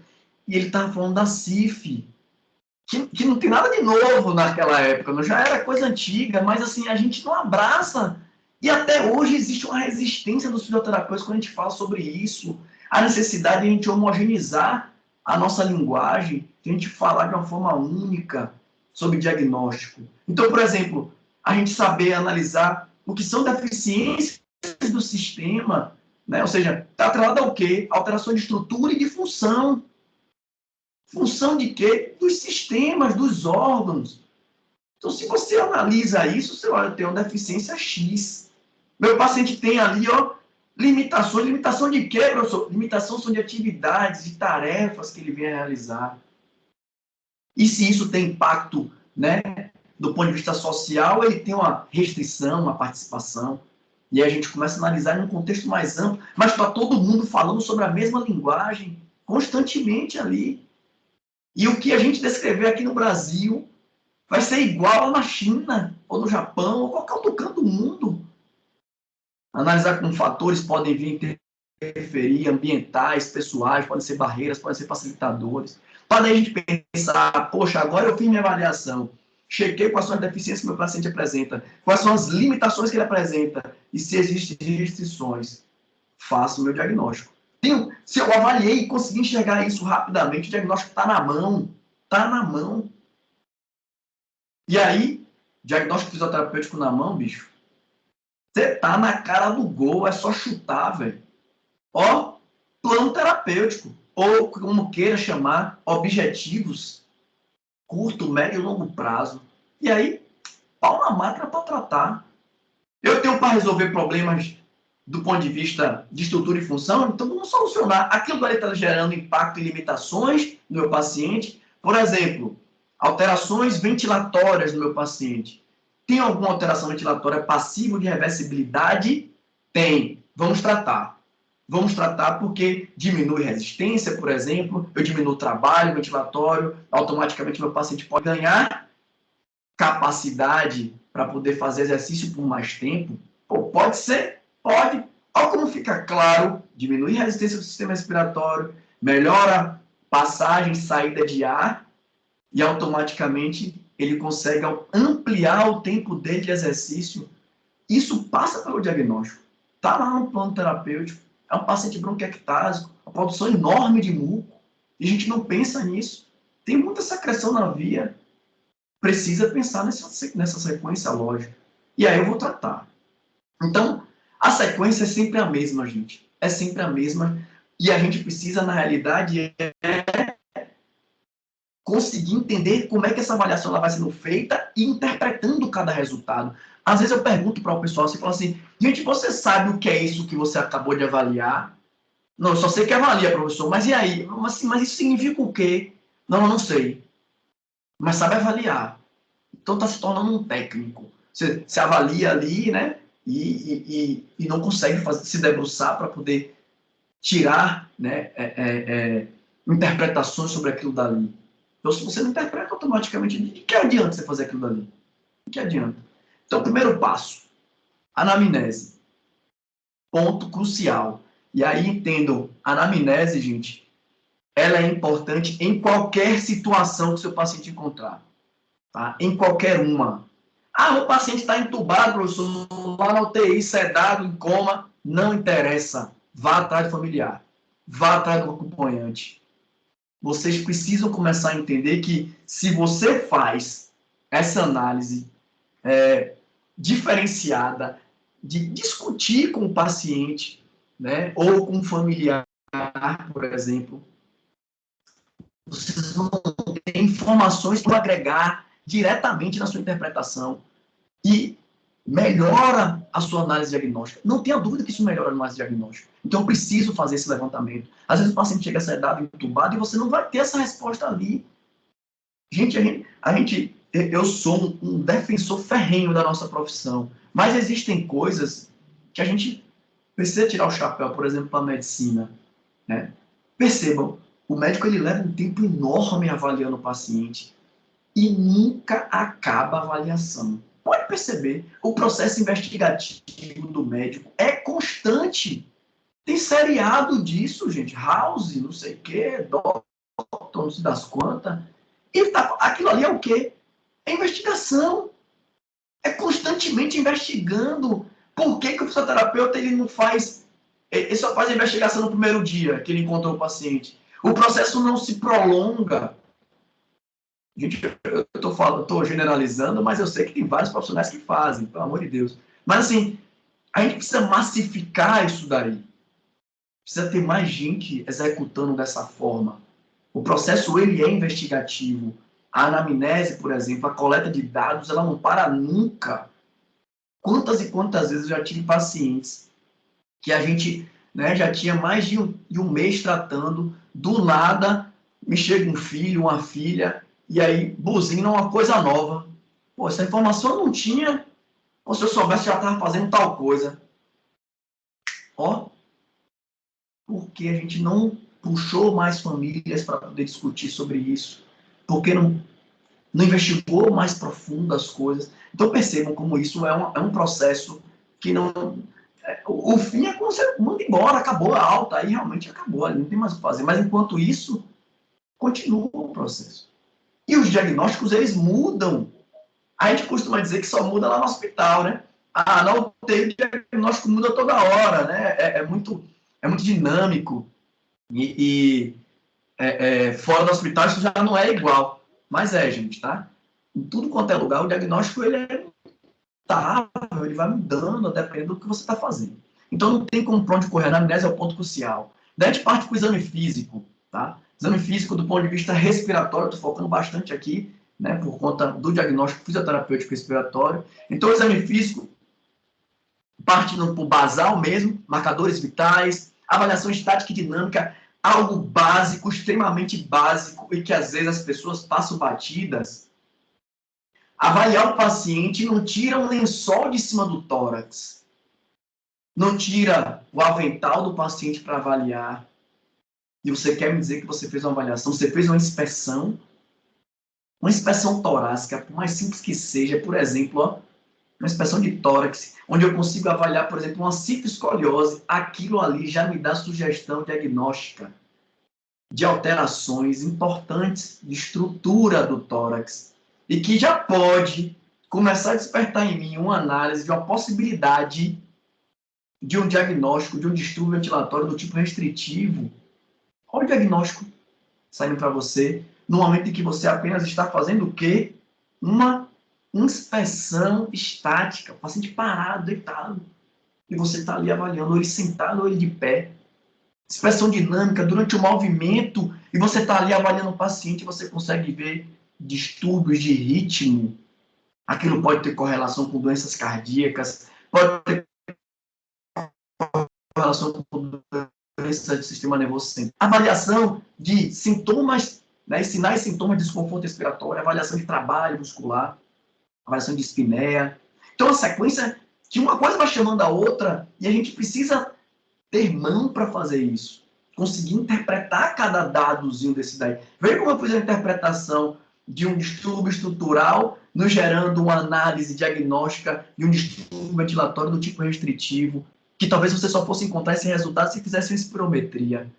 E ele tava falando da CIF, que não tem nada de novo naquela época, não, já era coisa antiga, mas assim, a gente não abraça. E até hoje existe uma resistência dos fisioterapeutas quando a gente fala sobre isso, a necessidade de a gente homogeneizar a nossa linguagem, de a gente falar de uma forma única sobre diagnóstico. Então, por exemplo, a gente saber analisar o que são deficiências do sistema, né? Ou seja, está atrelado ao quê? Alteração de estrutura e de função. Função de quê? Dos sistemas, dos órgãos. Então, se você analisa isso, você vai ter uma deficiência X. Meu paciente tem ali, ó, limitações. Limitação de quê, professor? Limitação são de atividades, de tarefas que ele vem a realizar. E se isso tem impacto, né, do ponto de vista social, ele tem uma restrição, uma participação. E aí a gente começa a analisar em um contexto mais amplo, mas está todo mundo falando sobre a mesma linguagem, constantemente ali. E o que a gente descrever aqui no Brasil vai ser igual na China, ou no Japão, ou qualquer outro canto do mundo. Analisar como fatores podem vir interferir, ambientais, pessoais, podem ser barreiras, podem ser facilitadores. Para daí a gente pensar, poxa, agora eu fiz minha avaliação, chequei quais são as deficiências que meu paciente apresenta, quais são as limitações que ele apresenta, e se existem restrições, faço o meu diagnóstico. Se eu avaliei e consegui enxergar isso rapidamente, o diagnóstico está na mão. Está na mão. E aí, diagnóstico fisioterapêutico na mão, bicho, você tá na cara do gol, é só chutar, velho. Ó, plano terapêutico, ou como queira chamar, objetivos, curto, médio e longo prazo. E aí, pau na máquina para tratar. Eu tenho para resolver problemas do ponto de vista de estrutura e função, então vamos solucionar. Aquilo que está gerando impacto e limitações no meu paciente. Por exemplo, alterações ventilatórias no meu paciente. Tem alguma alteração ventilatória passiva de reversibilidade? Tem. Vamos tratar. Vamos tratar porque diminui resistência, por exemplo, eu diminuo o trabalho ventilatório, automaticamente meu paciente pode ganhar capacidade para poder fazer exercício por mais tempo. Pô, pode ser? Pode. Olha como fica claro, diminui a resistência do sistema respiratório, melhora passagem e saída de ar e automaticamente ele consegue ampliar o tempo dele de exercício. Isso passa pelo diagnóstico. Está lá no plano terapêutico. É um paciente bronquiectásico, uma produção enorme de muco. E a gente não pensa nisso. Tem muita secreção na via. Precisa pensar nessa sequência lógica. E aí eu vou tratar. Então, a sequência é sempre a mesma, gente. É sempre a mesma. E a gente precisa, na realidade, conseguir entender como é que essa avaliação ela vai sendo feita e interpretando cada resultado. Às vezes eu pergunto para o pessoal, você fala assim, gente, você sabe o que é isso que você acabou de avaliar? Não, eu só sei que avalia, professor, mas e aí? Mas isso significa o quê? Não, eu não sei. Mas sabe avaliar. Então está se tornando um técnico. Você avalia ali, né? E não consegue se debruçar para poder tirar, né, interpretações sobre aquilo dali. Então, se você não interpreta automaticamente, de que adianta você fazer aquilo dali? De que adianta? Então, primeiro passo, anamnese. Ponto crucial. E aí, entendo, a anamnese, gente, ela é importante em qualquer situação que o seu paciente encontrar. Tá? Em qualquer uma. Ah, o paciente está entubado, professor, lá na UTI, sedado, em coma. Não interessa. Vá atrás do familiar. Vá atrás do acompanhante. Vocês precisam começar a entender que se você faz essa análise diferenciada, de discutir com o paciente, né, ou com o familiar, por exemplo, vocês vão ter informações para agregar diretamente na sua interpretação e melhora a sua análise diagnóstica. Não tenha dúvida que isso melhora a análise diagnóstica. Então, eu preciso fazer esse levantamento. Às vezes o paciente chega sedado, entubado, e você não vai ter essa resposta ali. Gente, eu sou um defensor ferrenho da nossa profissão, mas existem coisas que a gente precisa tirar o chapéu, por exemplo, para a medicina. Né? Percebam, o médico ele leva um tempo enorme avaliando o paciente e nunca acaba a avaliação. Pode perceber, o processo investigativo do médico é constante. Tem seriado disso, gente. House, não sei o quê, Doctor, não sei das quantas. E aquilo ali é o quê? É investigação. É constantemente investigando. Por que o fisioterapeuta ele não faz... Ele só faz a investigação no primeiro dia que ele encontrou o paciente. O processo não se prolonga. Gente, eu estou generalizando, mas eu sei que tem vários profissionais que fazem, pelo amor de Deus. Mas, assim, a gente precisa massificar isso daí. Precisa ter mais gente executando dessa forma. O processo, ele é investigativo. A anamnese, por exemplo, a coleta de dados, ela não para nunca. Quantas e quantas vezes eu já tive pacientes que a gente, né, já tinha mais de um mês tratando, do nada, me chega um filho, uma filha, e aí buzina uma coisa nova. Pô, essa informação eu não tinha, ou se eu soubesse já estava fazendo tal coisa. Ó, porque a gente não puxou mais famílias para poder discutir sobre isso, porque não investigou mais profundo as coisas. Então percebam como isso é um processo que não... O fim é quando você manda embora, acabou a alta, aí realmente acabou, não tem mais o que fazer. Mas enquanto isso, continua o processo. E os diagnósticos, eles mudam. A gente costuma dizer que só muda lá no hospital, né? Ah, na UTI o diagnóstico muda toda hora, né? É muito dinâmico. Fora do hospital isso já não é igual. Mas gente, tá? Em tudo quanto é lugar, o diagnóstico ele é mutável, ele vai mudando dependendo do que você está fazendo. Então não tem como para onde correr. A anamnese é o ponto crucial. Daí a gente parte para o exame físico, tá? Exame físico do ponto de vista respiratório, estou focando bastante aqui, né, por conta do diagnóstico fisioterapêutico respiratório. Então o exame físico, partindo para o basal mesmo, marcadores vitais, avaliação estática e dinâmica, algo básico, extremamente básico, e que às vezes as pessoas passam batidas. Avaliar o paciente não tira um lençol de cima do tórax, não tira o avental do paciente para avaliar. E você quer me dizer que você fez uma avaliação, você fez uma inspeção torácica, por mais simples que seja, por exemplo, ó, uma inspeção de tórax, onde eu consigo avaliar, por exemplo, uma cifoescoliose, aquilo ali já me dá sugestão diagnóstica de alterações importantes de estrutura do tórax e que já pode começar a despertar em mim uma análise de uma possibilidade de um diagnóstico de um distúrbio ventilatório do tipo restritivo. Olha o diagnóstico saindo para você no momento em que você apenas está fazendo o quê? Uma inspeção estática, o paciente parado, deitado, e você está ali avaliando, ou ele sentado, ou ele de pé. Inspeção dinâmica, durante o movimento, e você está ali avaliando o paciente, você consegue ver distúrbios de ritmo. Aquilo pode ter correlação com doenças cardíacas, pode ter correlação com doenças do sistema nervoso central. Avaliação de sintomas, né, sinais e sintomas de desconforto respiratório, avaliação de trabalho muscular, avaliação de espinéia. Então, a sequência que uma coisa vai chamando a outra e a gente precisa ter mão para fazer isso. Conseguir interpretar cada dadozinho desse daí. Veja como eu fiz a interpretação de um distúrbio estrutural, nos gerando uma análise diagnóstica de um distúrbio ventilatório do tipo restritivo, que talvez você só fosse encontrar esse resultado se fizesse uma espirometria.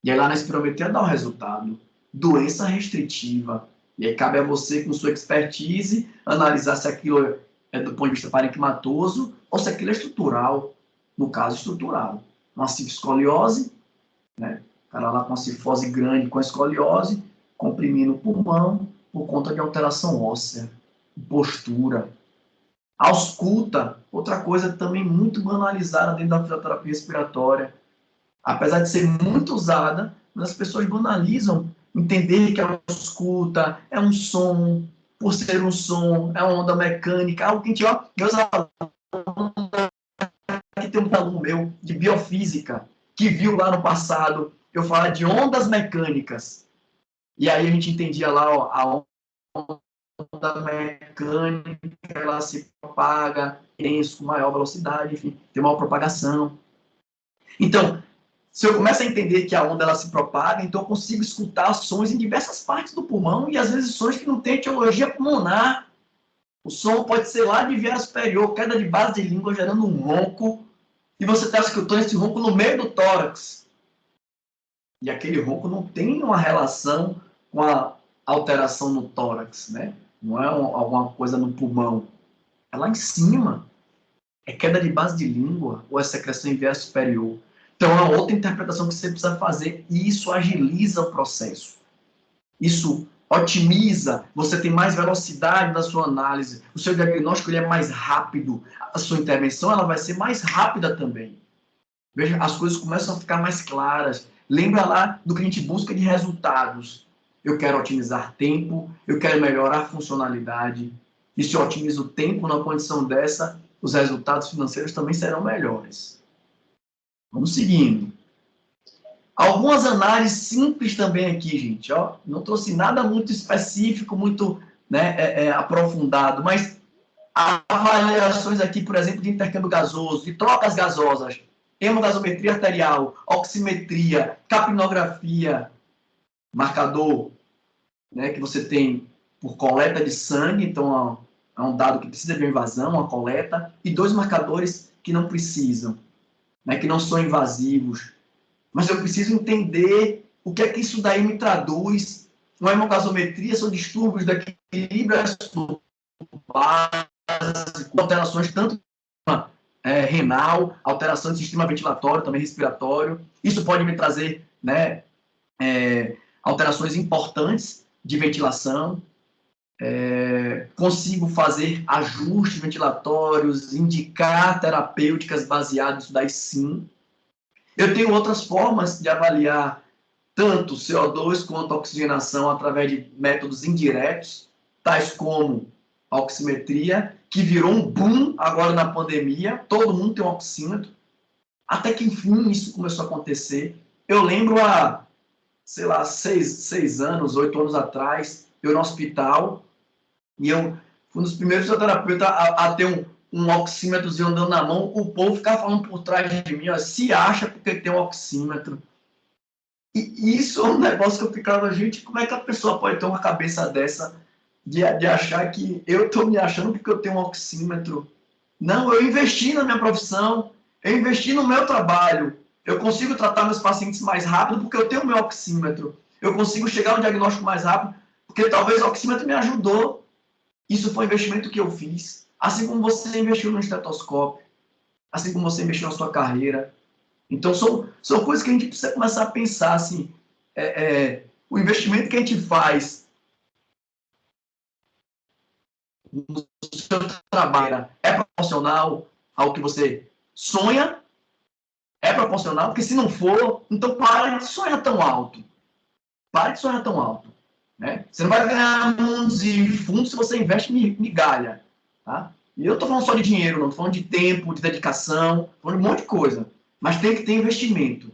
E aí lá na espirometria dá o resultado. Doença restritiva. E aí cabe a você, com sua expertise, analisar se aquilo é do ponto de vista parenquimatoso ou se aquilo é estrutural. No caso, estrutural. Uma cifoescoliose, né? O cara lá com uma cifose grande com a escoliose, comprimindo o pulmão por conta de alteração óssea, postura. Ausculta, outra coisa também muito banalizada dentro da fisioterapia respiratória. Apesar de ser muito usada, as pessoas banalizam entender que a ausculta é um som, por ser um som, é uma onda mecânica, algo que a gente, ó, meus alunos, aqui tem um aluno meu de biofísica, que viu lá no passado eu falar de ondas mecânicas. E aí a gente entendia lá, ó, a onda mecânica, ela se propaga com maior velocidade, enfim, tem maior propagação. Então, se eu começo a entender que a onda ela se propaga, então eu consigo escutar sons em diversas partes do pulmão e às vezes sons que não têm etiologia pulmonar. O som pode ser lá de viária superior, queda de base de língua gerando um ronco, e você está escutando esse ronco no meio do tórax. E aquele ronco não tem uma relação com a alteração no tórax, né? Não é alguma coisa no pulmão. É lá em cima. É queda de base de língua ou é secreção em viária superior. Então, é uma outra interpretação que você precisa fazer e isso agiliza o processo. Isso otimiza, você tem mais velocidade na sua análise, o seu diagnóstico ele é mais rápido, a sua intervenção ela vai ser mais rápida também. Veja, as coisas começam a ficar mais claras. Lembra lá do que a gente busca de resultados. Eu quero otimizar tempo, eu quero melhorar a funcionalidade. E se eu otimizo o tempo na condição dessa, os resultados financeiros também serão melhores. Vamos seguindo. Algumas análises simples também aqui, gente. Ó, não trouxe nada muito específico, muito aprofundado, mas avaliações aqui, por exemplo, de intercâmbio gasoso, de trocas gasosas, hemogasometria arterial, oximetria, capnografia, marcador, né, que você tem por coleta de sangue, então é um dado que precisa de uma invasão, uma coleta, e 2 marcadores que não precisam, né, que não são invasivos. Mas eu preciso entender o que é que isso daí me traduz. Uma hemogasometria são distúrbios do equilíbrio básico, alterações tanto renal, alteração do sistema ventilatório, também respiratório. Isso pode me trazer, né, alterações importantes de ventilação. Consigo fazer ajustes ventilatórios, indicar terapêuticas baseadas nisso daí sim. Eu tenho outras formas de avaliar tanto CO2 quanto a oxigenação através de métodos indiretos, tais como a oximetria, que virou um boom agora na pandemia, todo mundo tem um oxímetro, até que, enfim, isso começou a acontecer. Eu lembro há, sei lá, 6 anos, 8 anos atrás, eu no hospital, e eu fui um dos primeiros fisioterapeutas a ter um oxímetrozinho andando na mão, o povo ficava falando por trás de mim, ó, se acha porque tem um oxímetro. E isso é um negócio que eu ficava, gente, como é que a pessoa pode ter uma cabeça dessa de achar que eu estou me achando porque eu tenho um oxímetro? Não, eu investi na minha profissão, eu investi no meu trabalho, eu consigo tratar meus pacientes mais rápido porque eu tenho o meu oxímetro, eu consigo chegar ao diagnóstico mais rápido porque talvez o oxímetro me ajudou. Isso foi um investimento que eu fiz, assim como você investiu no estetoscópio, assim como você investiu na sua carreira. Então, são coisas que a gente precisa começar a pensar, assim, o investimento que a gente faz no seu trabalho é proporcional ao que você sonha? É proporcional? Porque se não for, então para de sonhar tão alto. Para de sonhar tão alto. Né? Você não vai ganhar mundos e fundos se você investe migalha. Tá? E eu estou falando só de dinheiro, não estou falando de tempo, de dedicação, estou falando de um monte de coisa. Mas tem que ter investimento.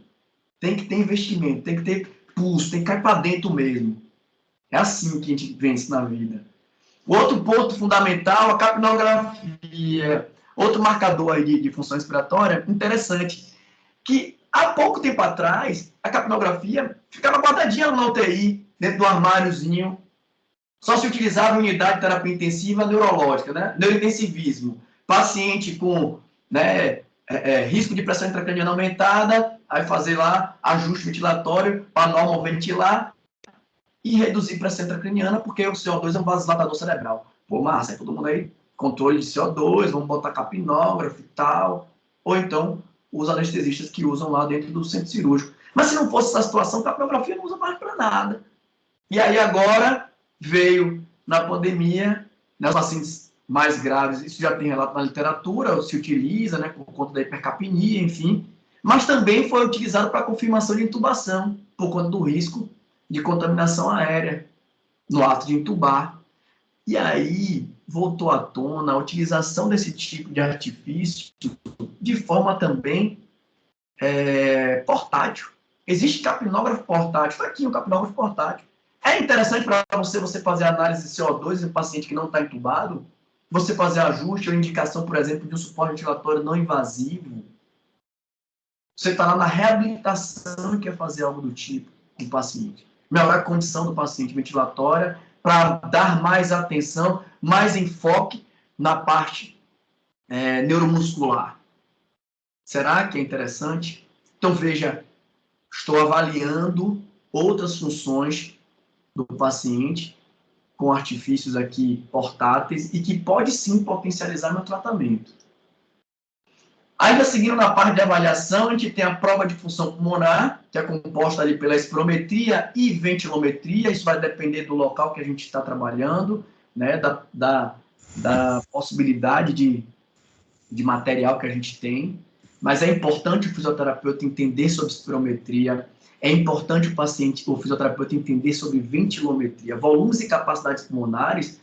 Tem que ter investimento, tem que ter pulso, tem que cair para dentro mesmo. É assim que a gente vence na vida. O outro ponto fundamental, a capnografia. Outro marcador aí de função respiratória, interessante, que há pouco tempo atrás, a capnografia ficava guardadinha na UTI, dentro do armáriozinho, só se utilizava em unidade de terapia intensiva neurológica, né? Neurointensivismo. Paciente com, né, risco de pressão intracraniana aumentada, aí fazer lá ajuste ventilatório para normoventilar e reduzir pressão intracraniana, porque o CO2 é um vasodilatador cerebral. Pô, massa, aí todo mundo aí, controle de CO2, vamos botar capnógrafo e tal, ou então os anestesistas que usam lá dentro do centro cirúrgico. Mas se não fosse essa situação, capnografia não usa mais para nada. E aí agora veio na pandemia, né, os pacientes mais graves, isso já tem relato na literatura, se utiliza, né, por conta da hipercapnia, enfim, mas também foi utilizado para confirmação de intubação, por conta do risco de contaminação aérea no ato de intubar. E aí voltou à tona a utilização desse tipo de artifício de forma também portátil. Existe capnógrafo portátil, está aqui um capnógrafo portátil. É interessante para você fazer análise de CO2 em paciente que não está entubado, você fazer ajuste ou indicação, por exemplo, de um suporte ventilatório não invasivo. Você está lá na reabilitação e quer fazer algo do tipo com o paciente. Melhorar a condição do paciente ventilatória para dar mais atenção, mais enfoque na parte neuromuscular. Será que é interessante? Então, veja, estou avaliando outras funções do paciente com artifícios aqui portáteis e que pode sim potencializar meu tratamento. Ainda seguindo na parte de avaliação, a gente tem a prova de função pulmonar, que é composta ali pela espirometria e ventilometria. Isso vai depender do local que a gente está trabalhando, né, da possibilidade de material que a gente tem. Mas é importante o fisioterapeuta entender sobre espirometria, é importante o fisioterapeuta entender sobre ventilometria. Volumes e capacidades pulmonares,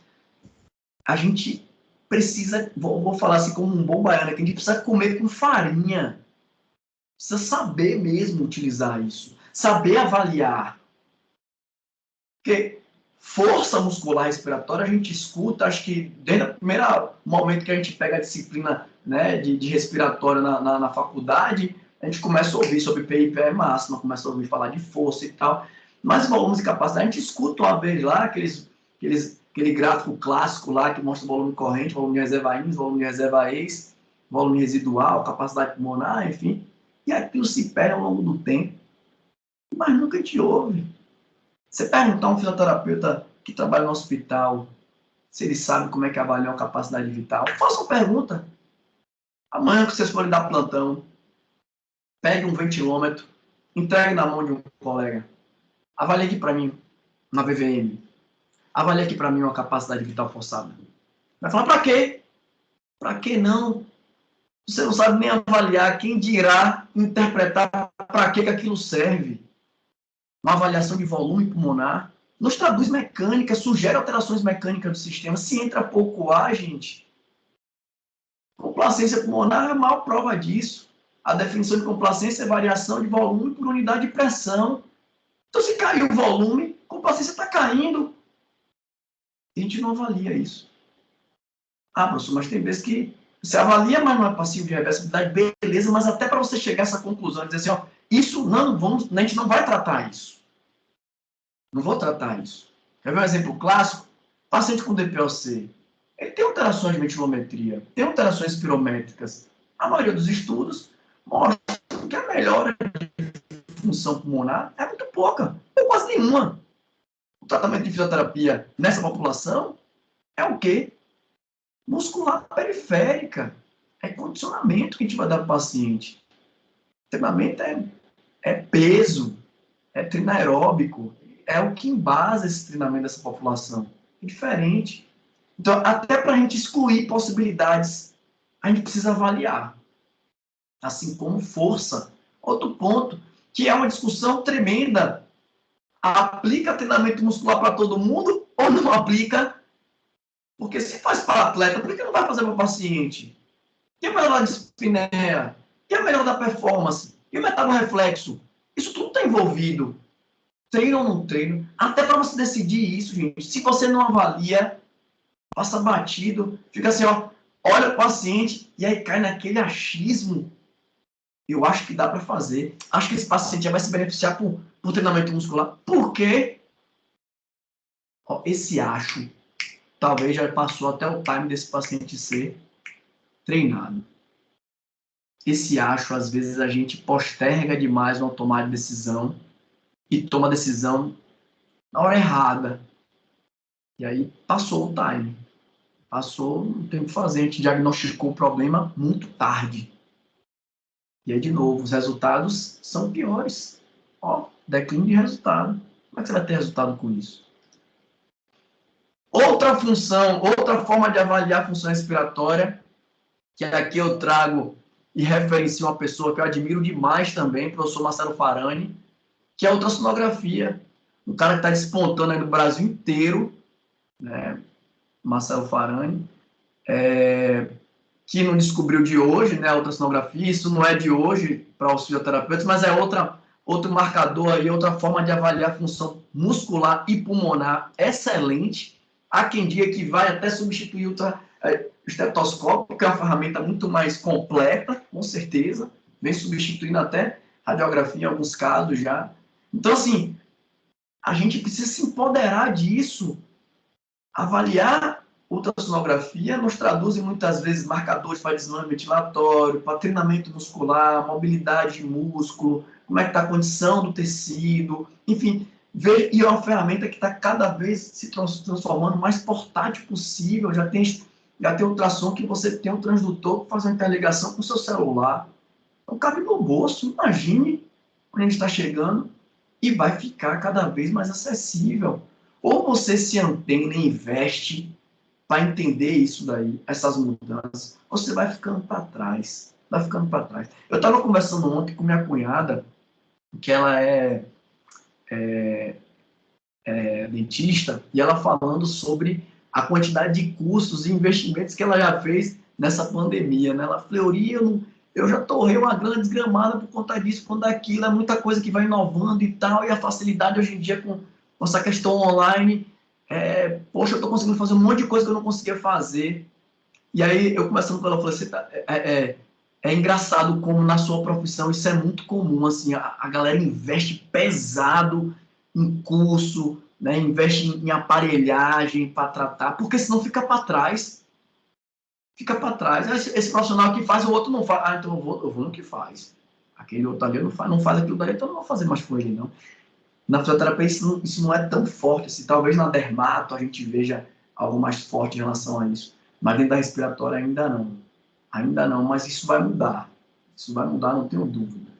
a gente precisa, vou falar assim como um bom baiano, que a gente precisa comer com farinha. Precisa saber mesmo utilizar isso. Saber avaliar. Porque força muscular respiratória a gente escuta, acho que desde o primeiro momento que a gente pega a disciplina, né, de respiratória na faculdade, a gente começa a ouvir sobre PIPE máxima, começa a ouvir falar de força e tal. Mas volumes e capacidade, a gente escuta uma vez lá, aquele gráfico clássico lá que mostra o volume corrente, volume de reserva índice, volume de reserva ex, volume residual, capacidade pulmonar, enfim. E aquilo se perde ao longo do tempo. Mas nunca te ouve. Você perguntar a um fisioterapeuta que trabalha no hospital se ele sabe como é que avalia a capacidade vital, faça uma pergunta. Amanhã que vocês forem dar plantão, pegue um ventilômetro, entregue na mão de um colega. Avalie aqui para mim, uma VVM. Avalie aqui para mim uma capacidade vital forçada. Vai falar, para quê? Para que não? Você não sabe nem avaliar, quem dirá interpretar para que aquilo serve. Uma avaliação de volume pulmonar. nos traduz mecânica, sugere alterações mecânicas do sistema. Se entra pouco ar, gente, complacência pulmonar é a maior prova disso. A definição de complacência é variação de volume por unidade de pressão. Então, se caiu o volume, a complacência está caindo. A gente não avalia isso. Ah, professor, mas tem vezes que você avalia, mas não é passivo de reversibilidade, beleza, mas até para você chegar a essa conclusão, dizer assim, ó, isso não vamos, a gente não vai tratar isso. Não vou tratar isso. Quer ver um exemplo clássico? Paciente com DPOC. Ele tem alterações de ventilometria, tem alterações espirométricas. A maioria dos estudos mostra que a melhora de função pulmonar é muito pouca, ou quase nenhuma. O tratamento de fisioterapia nessa população é o quê? Muscular periférica. É condicionamento que a gente vai dar para o paciente. O treinamento é peso, é treino aeróbico, é o que embasa esse treinamento dessa população. É diferente. Então, até para a gente excluir possibilidades, a gente precisa avaliar. Assim como força. Outro ponto, que é uma discussão tremenda. Aplica treinamento muscular para todo mundo ou não aplica? Porque se faz para atleta, por que não vai fazer para o paciente? E a melhor da dispneia? E a melhor da performance? E o metaborreflexo? Isso tudo está envolvido. Treino ou não treino? Até para você decidir isso, gente. Se você não avalia, passa batido, fica assim, ó, olha o paciente e aí cai naquele achismo. Eu acho que dá para fazer. Acho que esse paciente já vai se beneficiar por treinamento muscular. Por quê? Ó, esse acho talvez já passou até o time desse paciente ser treinado. Esse acho, às vezes, a gente posterga demais uma tomada de decisão e toma a decisão na hora errada. E aí passou o time. Passou, não tem o que fazer. A gente diagnosticou o problema muito tarde. E aí, de novo, os resultados são piores. Ó, declínio de resultado. Como é que você vai ter resultado com isso? Outra função, outra forma de avaliar a função respiratória, que aqui eu trago e referencio uma pessoa que eu admiro demais também, o professor Marcelo Farani, que é a ultrassonografia. Um cara que está despontando aí no Brasil inteiro, né? Marcelo Farani, que não descobriu de hoje, né, a ultrassonografia. Isso não é de hoje para os fisioterapeutas, mas é outro marcador aí, outra forma de avaliar a função muscular e pulmonar excelente. Há quem diga que vai até substituir o estetoscópio, que é uma ferramenta muito mais completa, com certeza, vem substituindo até radiografia em alguns casos já. Então, assim, a gente precisa se empoderar disso. Avaliar ultrassonografia nos traduz muitas vezes marcadores para desmame ventilatório, para treinamento muscular, mobilidade de músculo, como é que está a condição do tecido, enfim, e é uma ferramenta que está cada vez se transformando o mais portátil possível. Já tem ultrassom que você tem um transdutor que faz uma interligação com o seu celular. Então, cabe no bolso, imagine onde a gente está chegando, e vai ficar cada vez mais acessível. Ou você se antena e investe para entender isso daí, essas mudanças, ou você vai ficando para trás. Vai ficando para trás. Eu estava conversando ontem com minha cunhada, que ela é dentista, e ela falando sobre a quantidade de custos e investimentos que ela já fez nessa pandemia, né? Ela falou, eu já torrei uma grana desgramada por conta disso, por conta daquilo, é muita coisa que vai inovando e tal, e a facilidade hoje em dia com essa questão online, poxa, eu estou conseguindo fazer um monte de coisa que eu não conseguia fazer. E aí, eu conversando com ela, eu falei assim, é engraçado como na sua profissão isso é muito comum, assim, a galera investe pesado em curso, né, investe em aparelhagem para tratar, porque senão fica para trás. Fica para trás. Esse profissional que faz, o outro não faz. Ah, então eu vou no que faz. Aquele outro ali não faz aquilo daí, então eu não vou fazer mais com ele, não. Na fisioterapia isso não é tão forte. Assim, talvez na dermato a gente veja algo mais forte em relação a isso. Mas dentro da respiratória ainda não. Ainda não, mas isso vai mudar. Isso vai mudar, não tenho dúvida.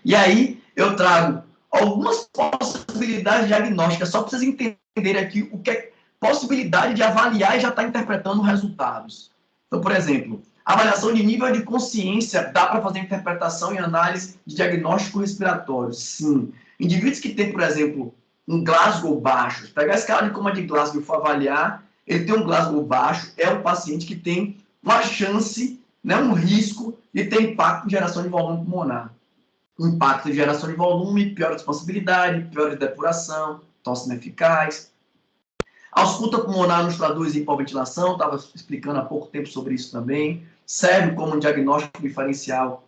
E aí eu trago algumas possibilidades diagnósticas, só para vocês entenderem aqui o que é possibilidade de avaliar e já estar interpretando resultados. Então, por exemplo, avaliação de nível de consciência, dá para fazer interpretação e análise de diagnóstico respiratório? Sim. Indivíduos que têm, por exemplo, um Glasgow baixo. Pegar a escala de coma de Glasgow e for avaliar, ele tem um Glasgow baixo, é um paciente que tem uma chance, né, um risco de ter impacto em geração de volume pulmonar. Impacto em geração de volume, pior expansibilidade, pior depuração, tosse ineficaz. A ausculta pulmonar nos traduz em hipoventilação, estava explicando há pouco tempo sobre isso também. Serve como um diagnóstico diferencial,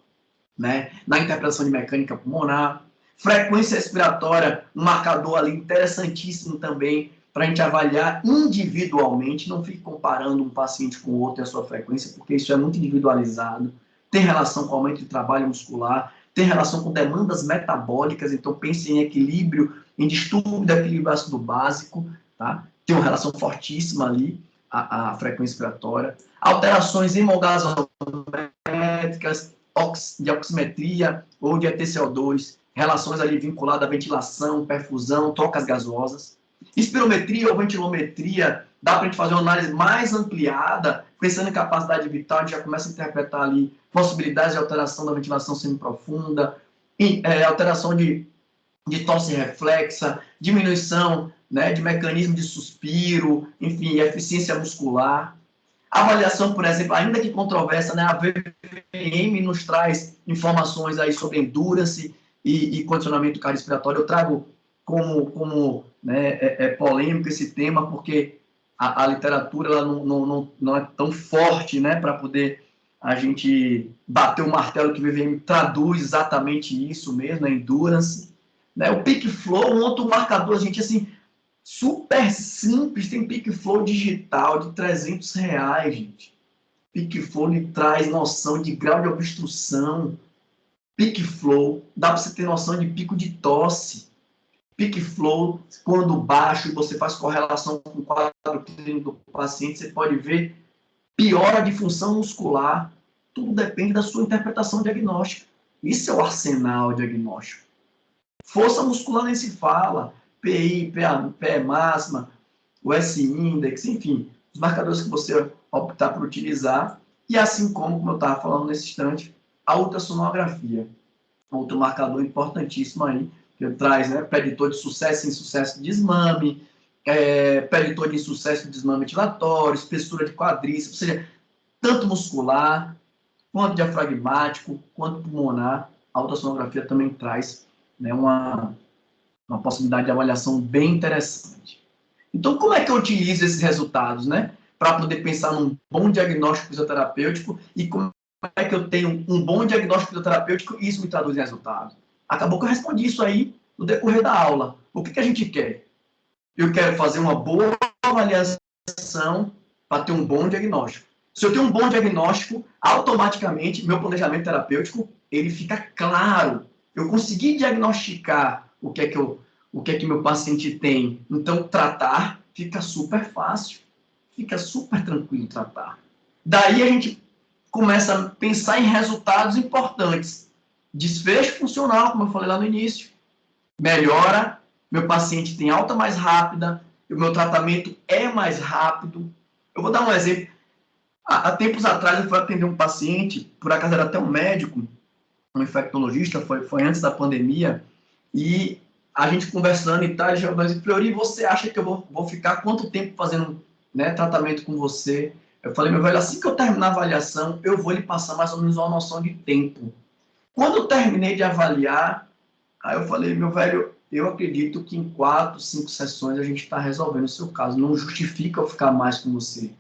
né, na interpretação de mecânica pulmonar. Frequência respiratória, um marcador ali interessantíssimo também, para a gente avaliar individualmente, não fique comparando um paciente com o outro e a sua frequência, porque isso é muito individualizado. Tem relação com aumento de trabalho muscular, tem relação com demandas metabólicas, então pense em equilíbrio, em distúrbio do equilíbrio ácido básico, tá? Tem uma relação fortíssima ali, a frequência respiratória. Alterações hemogasométricas, de oximetria ou de EtCO2, relações ali vinculadas à ventilação, perfusão, trocas gasosas. Espirometria ou ventilometria, dá para a gente fazer uma análise mais ampliada, pensando em capacidade vital, a gente já começa a interpretar ali possibilidades de alteração da ventilação semiprofunda, alteração de tosse reflexa, diminuição, né, de mecanismo de suspiro, enfim, eficiência muscular. Avaliação, por exemplo, ainda que controversa, né, a VPM nos traz informações aí sobre endurance e condicionamento cardiorrespiratório. Eu trago como né, polêmico esse tema, porque a literatura ela não é tão forte, né, para poder a gente bater o martelo que o VPM traduz exatamente isso mesmo, a endurance. Né, o Peak Flow, um outro marcador, gente, assim, super simples, tem Peak Flow digital de R$300, gente. Peak Flow lhe traz noção de grau de obstrução. Peak Flow dá para você ter noção de pico de tosse. Peak Flow, quando baixo, você faz correlação com o quadro clínico do paciente, você pode ver piora de função muscular. Tudo depende da sua interpretação diagnóstica. Isso é o arsenal diagnóstico. Força muscular nem se fala. PI, PE máxima, o S-index, enfim, os marcadores que você optar por utilizar, e assim como eu estava falando nesse instante, a ultrassonografia, outro marcador importantíssimo aí, que traz, né, preditor de sucesso e insucesso de desmame, preditor de insucesso de desmame ventilatório, espessura de quadríceps, ou seja, tanto muscular, quanto diafragmático, quanto pulmonar, a ultrassonografia também traz, né, uma possibilidade de avaliação bem interessante. Então, como é que eu utilizo esses resultados, né? Para poder pensar num bom diagnóstico fisioterapêutico e como é que eu tenho um bom diagnóstico fisioterapêutico e isso me traduz em resultados? Acabou que eu respondi isso aí no decorrer da aula. O que a gente quer? Eu quero fazer uma boa avaliação para ter um bom diagnóstico. Se eu tenho um bom diagnóstico, automaticamente meu planejamento terapêutico ele fica claro. Eu consegui diagnosticar o que é que meu paciente tem. Então, tratar fica super fácil. Fica super tranquilo tratar. Daí a gente começa a pensar em resultados importantes. Desfecho funcional, como eu falei lá no início. Melhora, meu paciente tem alta mais rápida, o meu tratamento é mais rápido. Eu vou dar um exemplo. Há tempos atrás eu fui atender um paciente, por acaso era até um médico, um infectologista, foi antes da pandemia, e a gente conversando e tal, ele já disse, Fleury, você acha que eu vou ficar quanto tempo fazendo, né, tratamento com você? Eu falei, meu velho, assim que eu terminar a avaliação, eu vou lhe passar mais ou menos uma noção de tempo. Quando eu terminei de avaliar, aí eu falei, meu velho, eu acredito que em 4, 5 sessões a gente está resolvendo o seu caso, não justifica eu ficar mais com você.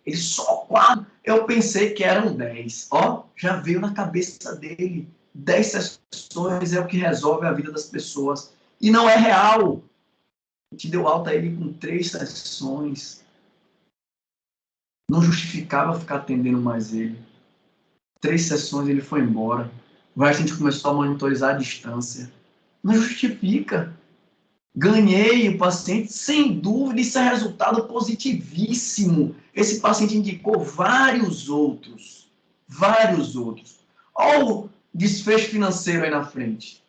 Ele só 4, eu pensei que eram 10. Ó, já veio na cabeça dele. 10 sessões é o que resolve a vida das pessoas. E não é real. A gente deu alta a ele com 3 sessões. Não justificava ficar atendendo mais ele. 3 sessões ele foi embora. O resto a gente começou a monitorizar a distância. Não justifica. Ganhei o paciente, sem dúvida, isso é resultado positivíssimo. Esse paciente indicou vários outros. Vários outros. Olha o desfecho financeiro aí na frente.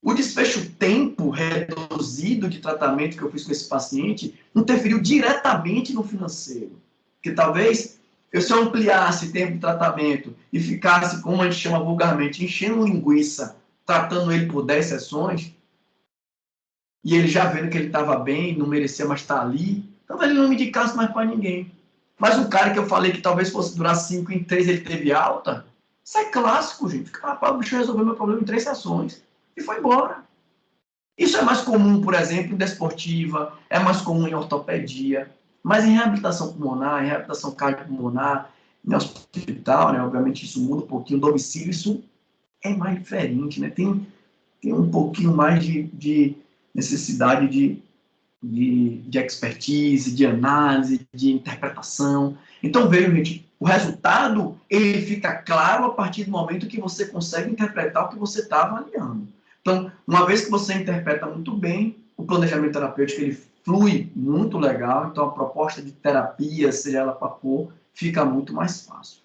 O desfecho tempo reduzido de tratamento que eu fiz com esse paciente interferiu diretamente no financeiro. Porque talvez, se eu ampliasse tempo de tratamento e ficasse, como a gente chama vulgarmente, enchendo linguiça, tratando ele por 10 sessões, e ele já vendo que ele estava bem, não merecia mais estar ali, talvez ele não me indicasse mais para ninguém. Mas um cara que eu falei que talvez fosse durar 5 em 3, ele teve alta, isso é clássico, gente. Rapaz, o bicho resolveu meu problema em 3 sessões e foi embora. Isso é mais comum, por exemplo, em desportiva, é mais comum em ortopedia, mas em reabilitação pulmonar, em reabilitação cardiopulmonar, em hospital, né, obviamente isso muda um pouquinho, domicílio, isso é mais diferente, né? Tem um pouquinho mais de necessidade de expertise, de análise, de interpretação. Então, veja, gente, o resultado ele fica claro a partir do momento que você consegue interpretar o que você está avaliando. Então, uma vez que você interpreta muito bem, o planejamento terapêutico ele flui muito legal, então a proposta de terapia, seja ela para for, fica muito mais fácil.